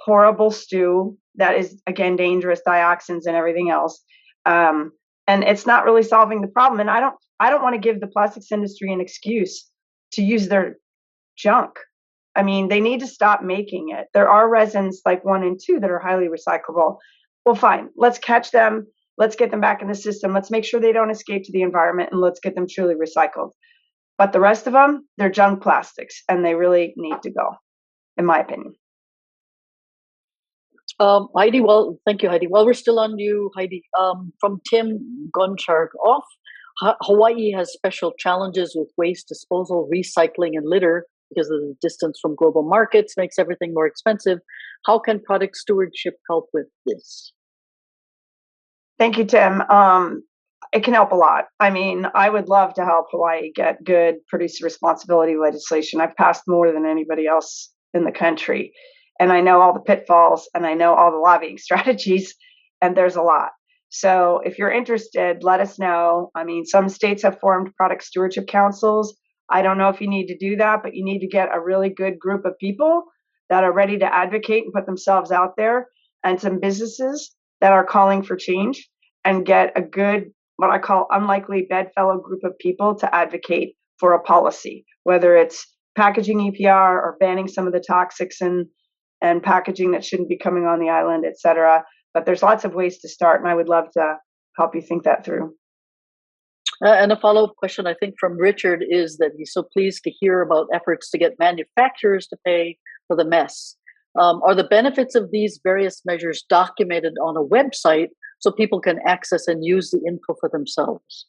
S4: horrible stew that is, again, dangerous, dioxins and everything else. And it's not really solving the problem. And I don't want to give the plastics industry an excuse to use their junk. I mean, they need to stop making it. There are resins like 1 and 2 that are highly recyclable. Well, fine. Let's catch them. Let's get them back in the system. Let's make sure they don't escape to the environment, and let's get them truly recycled. But the rest of them, they're junk plastics, and they really need to go, in my opinion.
S6: Heidi, well, thank you, Heidi. While we're still on you, Heidi, from Tim Gonchargoff, Hawaii has special challenges with waste disposal, recycling, and litter because of the distance from global markets makes everything more expensive. How can product stewardship help with this?
S4: Thank you, Tim. It can help a lot. I mean, I would love to help Hawaii get good producer responsibility legislation. I've passed more than anybody else in the country. And I know all the pitfalls and I know all the lobbying strategies, and there's a lot. So if you're interested, let us know. I mean, some states have formed product stewardship councils. I don't know if you need to do that, but you need to get a really good group of people that are ready to advocate and put themselves out there, and some businesses that are calling for change, and get a good, what I call unlikely bedfellow group of people to advocate for a policy, whether it's packaging EPR or banning some of the toxics and packaging that shouldn't be coming on the island, et cetera. But there's lots of ways to start, and I would love to help you think that through.
S6: And a follow-up question, I think, from Richard is that he's so pleased to hear about efforts to get manufacturers to pay for the mess. Are the benefits of these various measures documented on a website so people can access and use the info for themselves?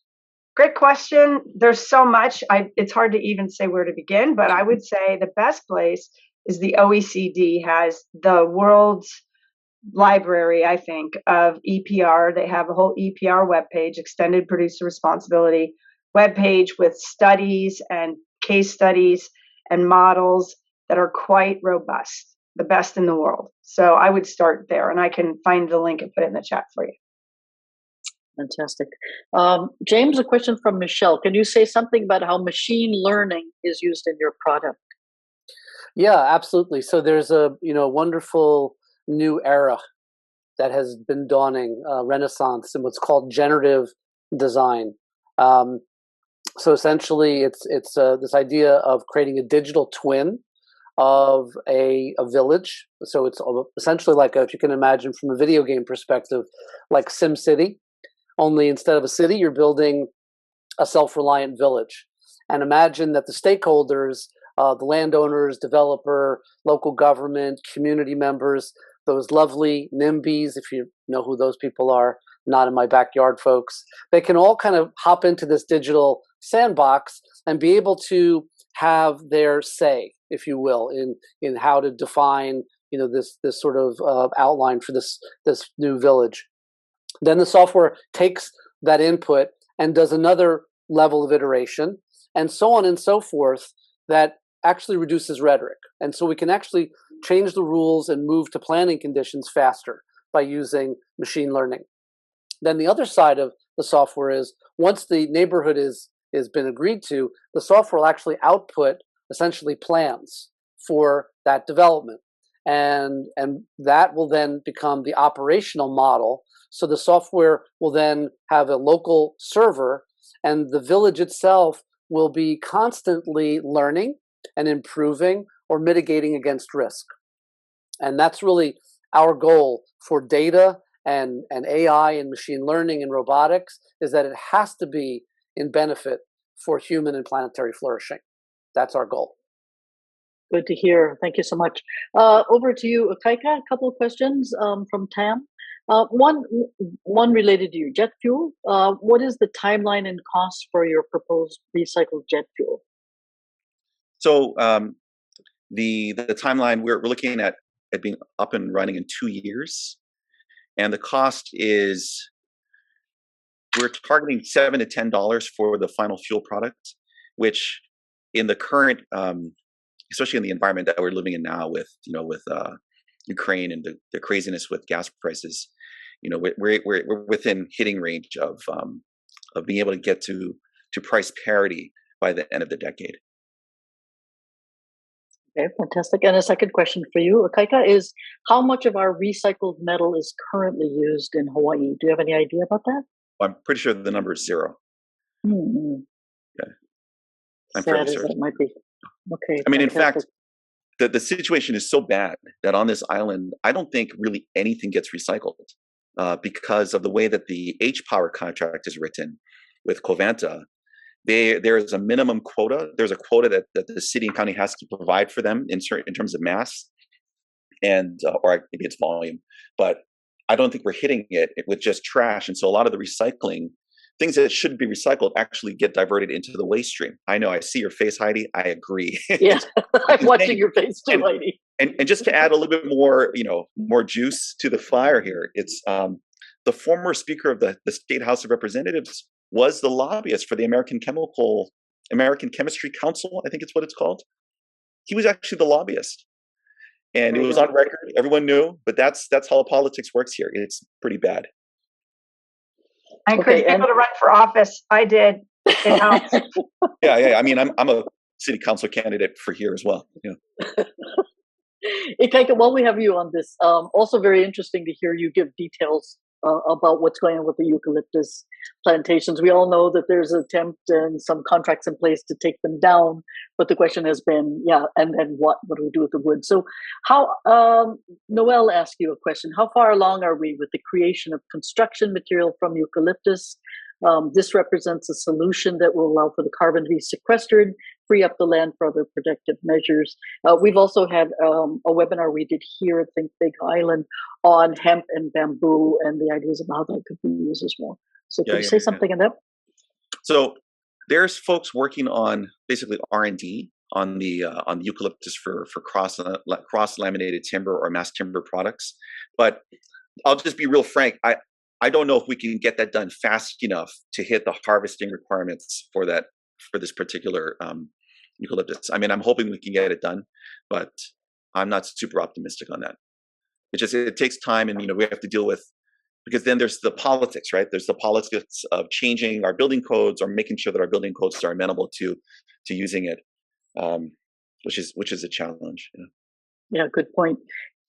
S4: Great question. There's so much. It's hard to even say where to begin, but I would say the best place is the OECD has the world's library, I think, of EPR. They have a whole EPR webpage, extended producer responsibility webpage, with studies and case studies and models that are quite robust, the best in the world. So I would start there, and I can find the link and put it in the chat for you.
S6: Fantastic. James, a question from Michelle. Can you say something about how machine learning is used in your product?
S3: Yeah, absolutely. So there's a wonderful new era that has been dawning, renaissance, in what's called generative design. So essentially, it's this idea of creating a digital twin of a village. So it's essentially like if you can imagine from a video game perspective, like SimCity, only instead of a city, you're building a self-reliant village. And imagine that the stakeholders, the landowners, developer, local government, community members, those lovely NIMBYs, if you know who those people are, not in my backyard folks, they can all kind of hop into this digital sandbox and be able to have their say, if you will, in how to define this sort of outline for this new village. Then the software takes that input and does another level of iteration, and so on and so forth, that actually reduces rhetoric. And so we can actually change the rules and move to planning conditions faster by using machine learning. Then the other side of the software is, once the neighborhood is been agreed to, the software will actually output essentially plans for that development. And that will then become the operational model. So the software will then have a local server, and the village itself will be constantly learning and improving or mitigating against risk. And that's really our goal for data and AI and machine learning and robotics, is that it has to be in benefit for human and planetary flourishing. That's our goal.
S6: Good to hear. Thank you so much. Over to you, Ikaika. A couple of questions from Tam. One related to your jet fuel. What is the timeline and cost for your proposed recycled jet fuel?
S5: So the timeline we're looking at being up and running in 2 years, and the cost is we're targeting $7 to $10 for the final fuel product, which in the current especially in the environment that we're living in now with Ukraine and the craziness with gas prices, we're within hitting range of being able to get to price parity by the end of the decade.
S6: Okay, fantastic. And a second question for you, Ikaika, is how much of our recycled metal is currently used in Hawaii? Do you have any idea about that?
S5: I'm pretty sure the number is 0.
S6: Mm-hmm.
S5: Yeah, I'm fairly certain.
S6: It might be. Okay.
S5: I mean,
S6: fantastic.
S5: in fact, the situation is so bad that on this island, I don't think really anything gets recycled because of the way that the H-Power contract is written with Covanta. There is a minimum quota. There's a quota that the city and county has to provide for them in terms of mass and or maybe it's volume. But I don't think we're hitting it with just trash. And so a lot of the recycling, things that shouldn't be recycled actually get diverted into the waste stream. I know, I see your face, Heidi. I agree.
S6: Yeah, I'm watching your face too, Heidi.
S5: And just to add a little bit more, more juice to the fire here, it's the former speaker of the State House of Representatives was the lobbyist for the American Chemistry Council, I think it's what it's called. He was actually the lobbyist. And it was on record. Everyone knew, but that's how politics works here. It's pretty bad.
S4: I encourage people to run for office. I did. It helps.
S5: Yeah. I mean, I'm a city council candidate for here as well. Yeah.
S6: Ikaika, while we have you on this, also very interesting to hear you give details about what's going on with the eucalyptus plantations. We all know that there's an attempt and some contracts in place to take them down, but the question has been, and then what do we do with the wood? So how, Noel asked you a question, how far along are we with the creation of construction material from eucalyptus? This represents a solution that will allow for the carbon to be sequestered, free up the land for other protective measures. We've also had a webinar we did here at Think Big Island on hemp and bamboo and the ideas of how that could be used as well. So could you say something on that?
S5: So there's folks working on basically R&D on the eucalyptus for cross laminated timber or mass timber products. But I'll just be real frank. I don't know if we can get that done fast enough to hit the harvesting requirements for this particular eucalyptus. I mean, I'm hoping we can get it done, but I'm not super optimistic on that. It takes time, and we have to deal with, because then there's the politics, right? There's the politics of changing our building codes or making sure that our building codes are amenable to using it, which is a challenge.
S6: Yeah, good point.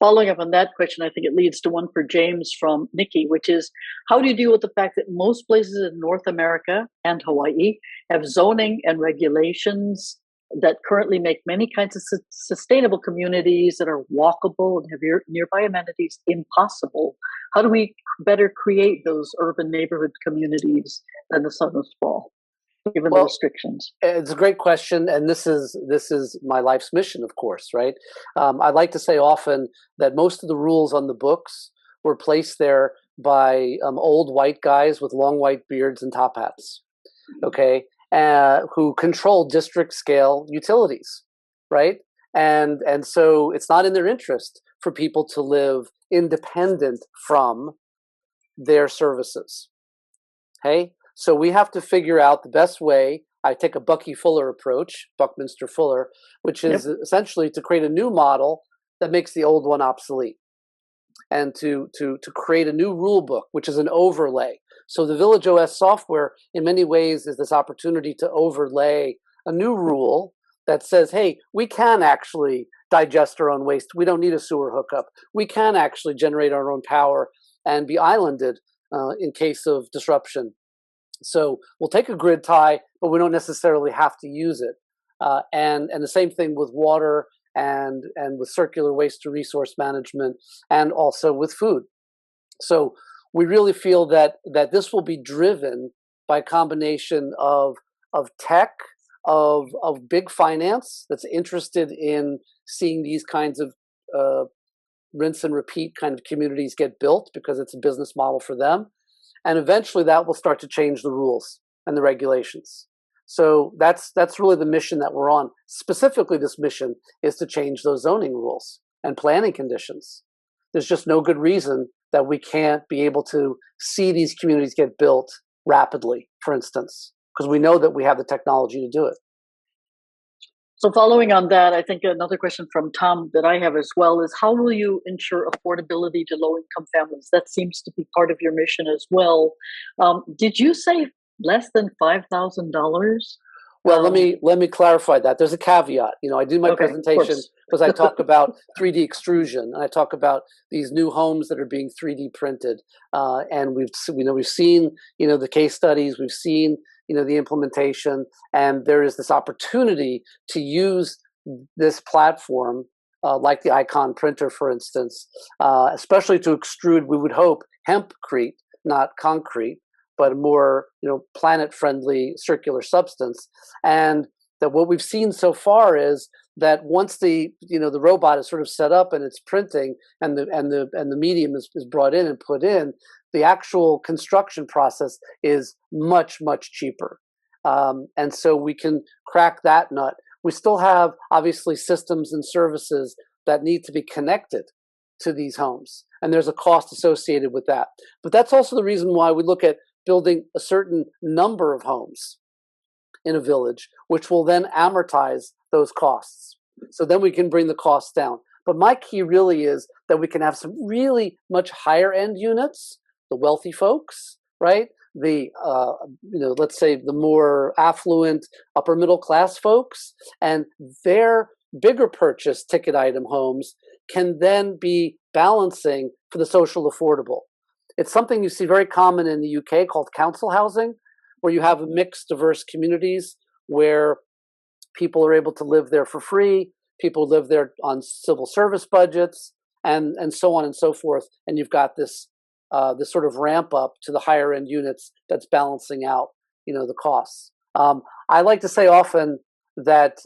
S6: Following up on that question, I think it leads to one for James from Nikki, which is, how do you deal with the fact that most places in North America and Hawaii have zoning and regulations that currently make many kinds of sustainable communities that are walkable and have nearby amenities impossible? How do we better create those urban neighborhood communities than the Southern Fall, given the restrictions?
S3: It's a great question, and this is my life's mission, of course, right? I like to say often that most of the rules on the books were placed there by old white guys with long white beards and top hats, okay, who control district scale utilities, right? And so it's not in their interest for people to live independent from their services. Okay, so we have to figure out the best way. I take a Bucky Fuller approach, Buckminster Fuller, which is essentially to create a new model that makes the old one obsolete, and to create a new rule book, which is an overlay. So the Village OS software, in many ways, is this opportunity to overlay a new rule that says, hey, we can actually digest our own waste. We don't need a sewer hookup. We can actually generate our own power and be islanded in case of disruption. So we'll take a grid tie, but we don't necessarily have to use it. And the same thing with water and with circular waste to resource management, and also with food. So we really feel that this will be driven by a combination of tech, of big finance that's interested in seeing these kinds of rinse and repeat kind of communities get built because it's a business model for them. And eventually that will start to change the rules and the regulations. So that's really the mission that we're on. Specifically, this mission is to change those zoning rules and planning conditions. There's just no good reason that we can't be able to see these communities get built rapidly, for instance, because we know that we have the technology to do it.
S6: So following on that, I think another question from Tom that I have as well is, how will you ensure affordability to low-income families? That seems to be part of your mission as well. Did you say less than $5,000?
S3: Well, let me clarify that. There's a caveat. I do my presentation because I talk about 3D extrusion, and I talk about these new homes that are being 3D printed. And we've seen the case studies, we've seen the implementation, and there is this opportunity to use this platform, like the Icon printer, for instance, especially to extrude, we would hope, hempcrete, not concrete, but a more planet-friendly circular substance. And that what we've seen so far is that once the robot is sort of set up and it's printing and the medium is brought in and put in, the actual construction process is much, much cheaper. And so we can crack that nut. We still have obviously systems and services that need to be connected to these homes, and there's a cost associated with that. But that's also the reason why we look at building a certain number of homes in a village, which will then amortize those costs. So then we can bring the costs down. But my key really is that we can have some really much higher end units, the wealthy folks, right? The, let's say the more affluent upper middle class folks, and their bigger purchase ticket item homes can then be balancing for the social affordable. It's something you see very common in the UK called council housing, where you have mixed, diverse communities where people are able to live there for free, people live there on civil service budgets, and so on and so forth. And you've got this sort of ramp up to the higher end units that's balancing out, the costs. I like to say often that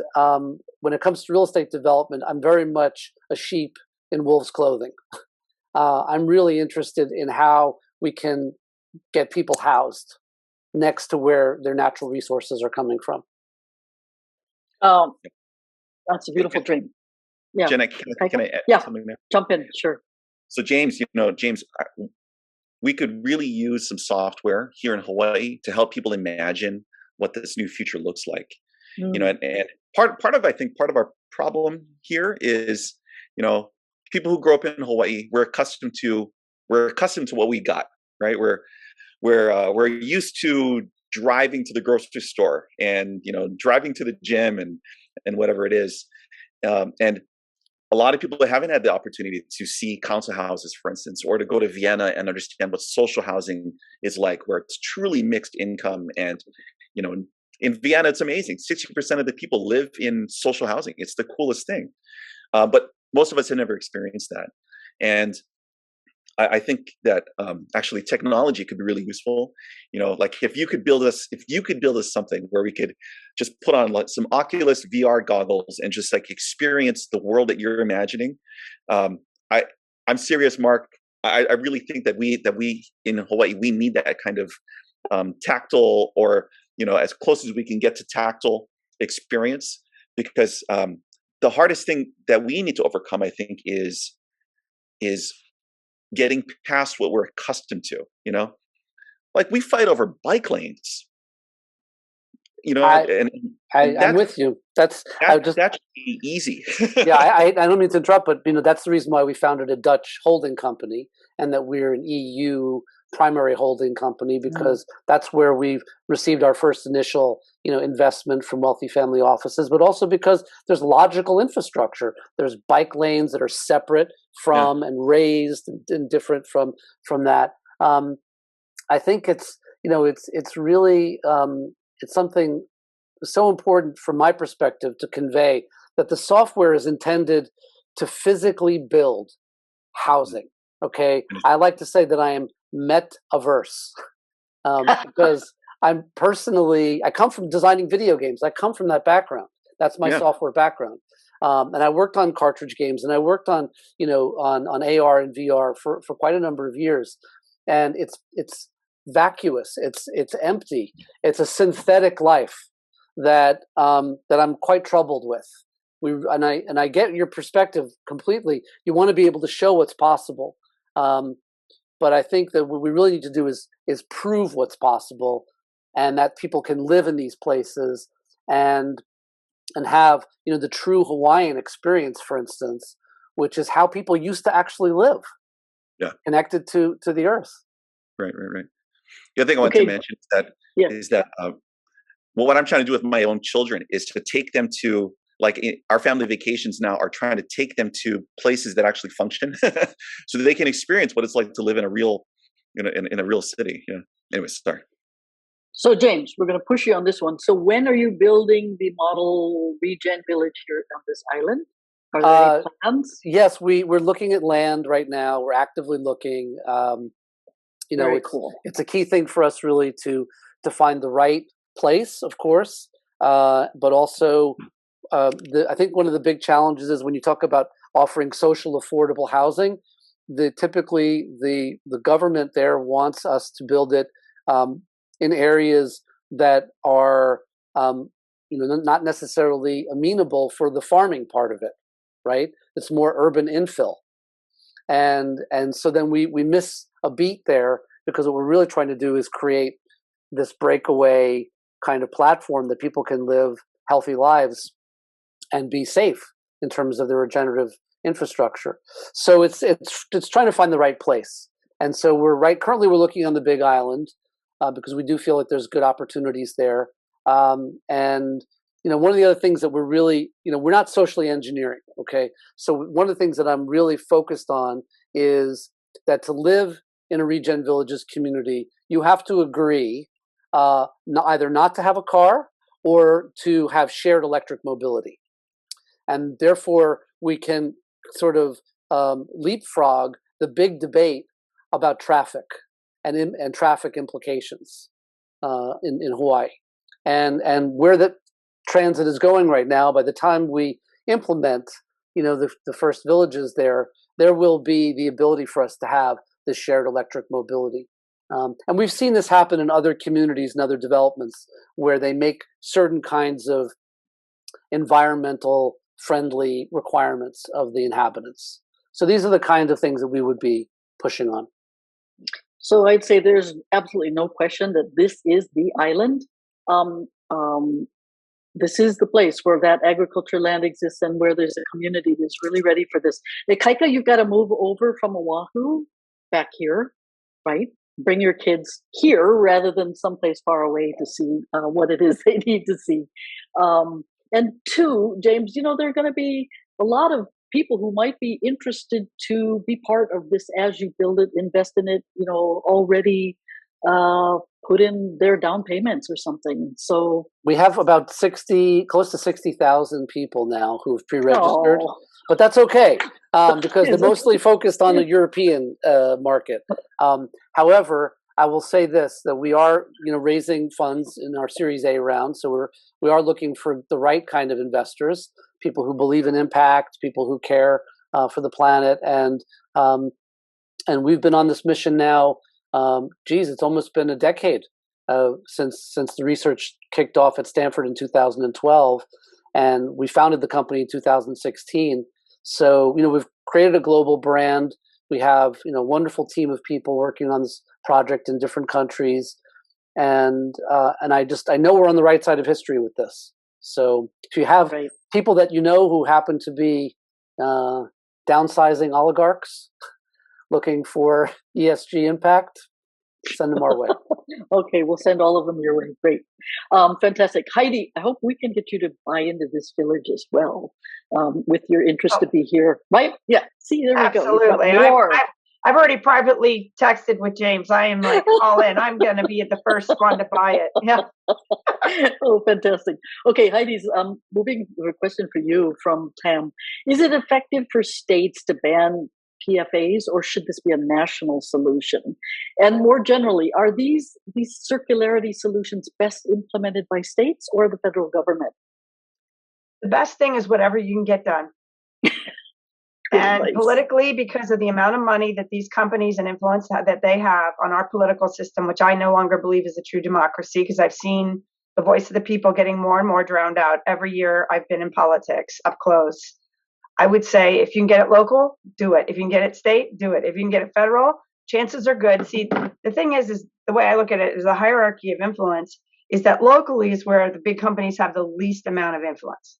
S3: when it comes to real estate development, I'm very much a sheep in wolf's clothing. I'm really interested in how we can get people housed next to where their natural resources are coming from.
S6: That's a beautiful dream. Yeah.
S5: Jenna, can I add something there?
S6: Jump in, sure.
S5: So James, we could really use some software here in Hawaii to help people imagine what this new future looks like. And part of our problem here is, people who grow up in Hawaii, we're accustomed to what we got, right? We're used to driving to the grocery store and driving to the gym and whatever it is, and a lot of people haven't had the opportunity to see council houses, for instance, or to go to Vienna and understand what social housing is like, where it's truly mixed income. And in Vienna, it's amazing. 60% of the people live in social housing. It's the coolest thing, but most of us have never experienced that. And I think that actually technology could be really useful. Like if you could build us something where we could just put on some Oculus VR goggles and just experience the world that you're imagining. I'm serious, Mark. I really think that we in Hawaii, we need that kind of tactile, or as close as we can get to tactile experience, because the hardest thing that we need to overcome, I think, is getting past what we're accustomed to. Like we fight over bike lanes.
S3: I'm with you. That should
S5: be easy.
S3: Yeah, I don't mean to interrupt, but that's the reason why we founded a Dutch holding company, and that we're an EU primary holding company, because that's where we've received our first initial investment from wealthy family offices, but also because there's logical infrastructure. There's bike lanes that are separate from and raised and different from that. I think it's really it's something so important from my perspective to convey that the software is intended to physically build housing. Okay, I like to say that I am met-averse because I come from designing video games. I come from that background. That's my software background. And I worked on cartridge games, and I worked on, on AR and VR for quite a number of years. And it's vacuous. It's empty. It's a synthetic life that I'm quite troubled with. I get your perspective completely. You want to be able to show what's possible. But I think that what we really need to do is prove what's possible, and that people can live in these places and have the true Hawaiian experience, for instance, which is how people used to actually live, connected to the earth.
S5: Right. The other thing I want to mention is that what I'm trying to do with my own children is to take them to, like, our family vacations now are trying to take them to places that actually function, so that they can experience what it's like to live in a real, in a real city. Yeah. Anyways, sorry.
S6: So James, we're going to push you on this one. So when are you building the model regen village here on this island? Are there any plans?
S3: Yes, we're looking at land right now. We're actively looking.
S6: Very cool.
S3: It's a key thing for us really to find the right place, of course, but also I think one of the big challenges is when you talk about offering social affordable housing, typically the government there wants us to build it in areas that are not necessarily amenable for the farming part of it, right? It's more urban infill, and so then we miss a beat there, because what we're really trying to do is create this breakaway kind of platform that people can live healthy lives and be safe in terms of the regenerative infrastructure. So it's trying to find the right place. And so currently we're looking on the Big Island, because we do feel like there's good opportunities there. And one of the other things that we're really, we're not socially engineering. Okay. So one of the things that I'm really focused on is that to live in a Regen Villages community, you have to agree either not to have a car or to have shared electric mobility. And therefore, we can sort of leapfrog the big debate about traffic and traffic implications in Hawaii. And where the transit is going right now, by the time we implement, the first villages there will be the ability for us to have this shared electric mobility. And we've seen this happen in other communities and other developments where they make certain kinds of environmental friendly requirements of the inhabitants. So these are the kinds of things that we would be pushing on.
S6: So I'd say there's absolutely no question that this is the island. This is the place where that agriculture land exists and where there's a community that's really ready for this. Ikaika, you've got to move over from Oahu back here, right? Bring your kids here rather than someplace far away to see what it is they need to see. And two, James, there are going to be a lot of people who might be interested to be part of this as you build it, invest in it, already put in their down payments or something. So
S3: we have about close to 60,000 people now who've pre-registered, but that's okay because they're mostly focused on the European market. However, I will say this, that we are, raising funds in our Series A round. So we are looking for the right kind of investors, people who believe in impact, people who care for the planet. And we've been on this mission now, it's almost been a decade since the research kicked off at Stanford in 2012. And we founded the company in 2016. So, we've created a global brand. We have, a wonderful team of people working on this project in different countries, and I know we're on the right side of history with this. So if you have people that who happen to be downsizing oligarchs looking for ESG impact, send them our way.
S6: Okay, we'll send all of them your way. Great. Fantastic. Heidi, I hope we can get you to buy into this village as well, with your interest to be here. Right? Yeah. See, there we go.
S4: Absolutely. I've already privately texted with James. I am like all in. I'm going to be the first one to buy it. Yeah.
S6: Oh, fantastic. Okay, Heidi's moving to a question for you from Tam. Is it effective for states to ban PFAs, or should this be a national solution? And more generally, are these circularity solutions best implemented by states or the federal government?
S4: The best thing is whatever you can get done. And politically, because of the amount of money that these companies and influence that they have on our political system, which I no longer believe is a true democracy, because I've seen the voice of the people getting more and more drowned out every year I've been in politics up close. I would say if you can get it local, do it. If you can get it state, do it. If you can get it federal, chances are good. See, the thing is the way I look at it is the hierarchy of influence is that locally is where the big companies have the least amount of influence.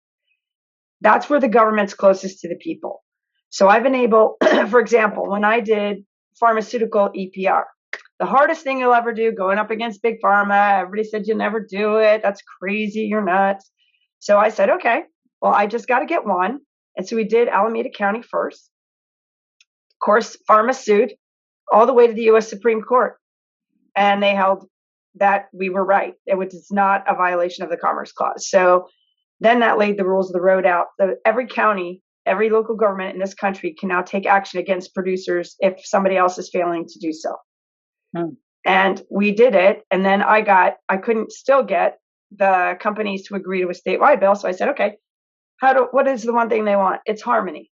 S4: That's where the government's closest to the people. So I've been able, for example, when I did pharmaceutical EPR, the hardest thing you'll ever do, going up against big pharma, everybody said you never do it. That's crazy. You're nuts. So I said, okay, well, I just got to get one. And so we did Alameda County first. Of course, pharma sued all the way to the U.S. Supreme Court. And they held that we were right. It was not a violation of the Commerce Clause. So then that laid the rules of the road out. So every county, every local government in this country can now take action against producers if somebody else is failing to do so. And we did it. And then I couldn't still get the companies to agree to a statewide bill. So I said, okay, what is the one thing they want? It's harmony.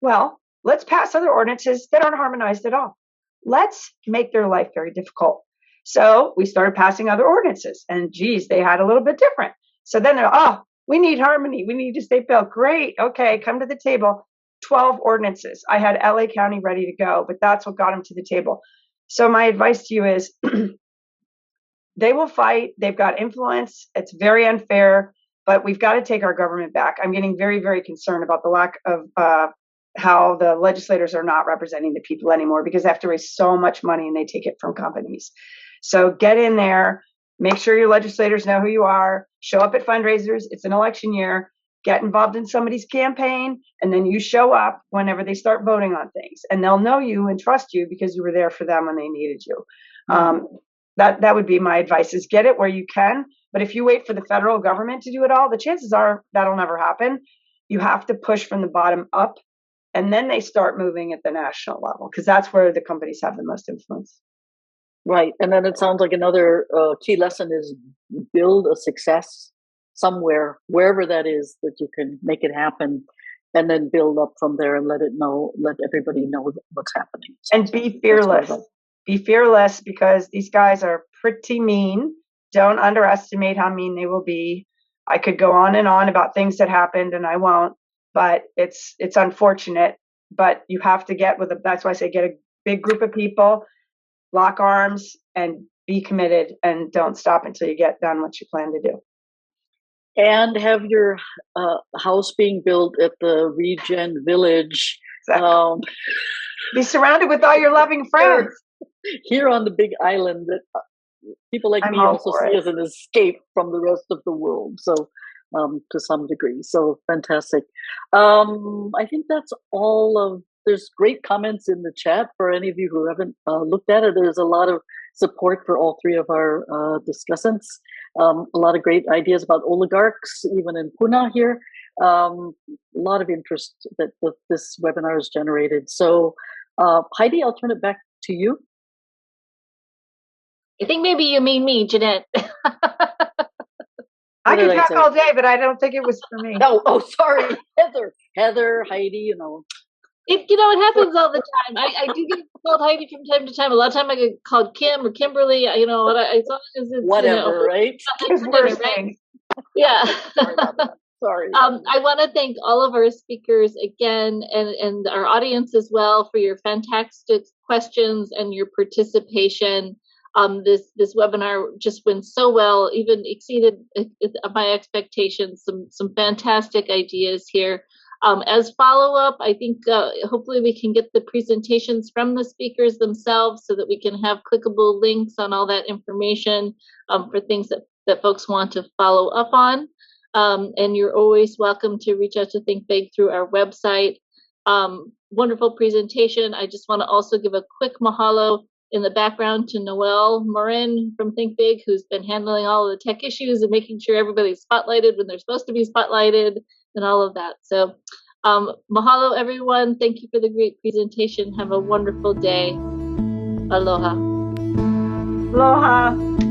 S4: Well, let's pass other ordinances that aren't harmonized at all. Let's make their life very difficult. So we started passing other ordinances, and geez, they had a little bit different. So then they're, we need harmony. We need a state bill. Great. Okay, come to the table. 12 ordinances. I had LA County ready to go, but that's what got them to the table. So my advice to you is they will fight. They've got influence. It's very unfair, but we've got to take our government back. I'm getting very, very concerned about the lack of how the legislators are not representing the people anymore because they have to raise so much money and they take it from companies. So get in there. Make sure your legislators know who you are. Show up at fundraisers. It's an election year. Get involved in somebody's campaign, and then you show up whenever they start voting on things. And they'll know you and trust you because you were there for them when they needed you. That would be my advice, is get it where you can. But if you wait for the federal government to do it all, the chances are that'll never happen. You have to push from the bottom up, and then they start moving at the national level because that's where the companies have the most influence.
S6: Right. And then it sounds like another key lesson is build a success somewhere, wherever that is, that you can make it happen, and then build up from there and let everybody know what's happening.
S4: And be fearless. Be fearless because these guys are pretty mean. Don't underestimate how mean they will be. I could go on and on about things that happened, and I won't, but it's unfortunate. But you have to that's why I say get a big group of people, lock arms, and be committed, and don't stop until you get done what you plan to do.
S6: And have your house being built at the Regen Village.
S4: Exactly. Be surrounded with all your loving friends.
S6: Here on the big island that people like me also see as an escape from the rest of the world. So to some degree. So fantastic. I think that's all of, there's great comments in the chat for any of you who haven't looked at it. There's a lot of support for all three of our discussants. A lot of great ideas about oligarchs, even in Pune here. A lot of interest that this webinar has generated. So Heidi, I'll turn it back to you.
S1: I think maybe you mean me, Jeanette.
S4: I can talk all day, but I don't think it was for me.
S6: Oh, sorry, Heather, Heidi,
S1: It happens all the time. I do get called Heidi from time to time. A lot of time I get called Kim or Kimberly. As long as it's
S6: whatever, right?
S1: Right? Yeah.
S6: Sorry about that. Sorry.
S1: I want to thank all of our speakers again, and our audience as well, for your fantastic questions and your participation. This webinar just went so well, even exceeded my expectations. Some fantastic ideas here. As follow-up, I think hopefully we can get the presentations from the speakers themselves so that we can have clickable links on all that information for things that folks want to follow up on. And you're always welcome to reach out to Think Big through our website. Wonderful presentation. I just want to also give a quick mahalo in the background to Noelle Morin from Think Big, who's been handling all of the tech issues and making sure everybody's spotlighted when they're supposed to be spotlighted and all of that. So Mahalo, everyone. Thank you for the great presentation. Have a wonderful day. Aloha.
S4: Aloha.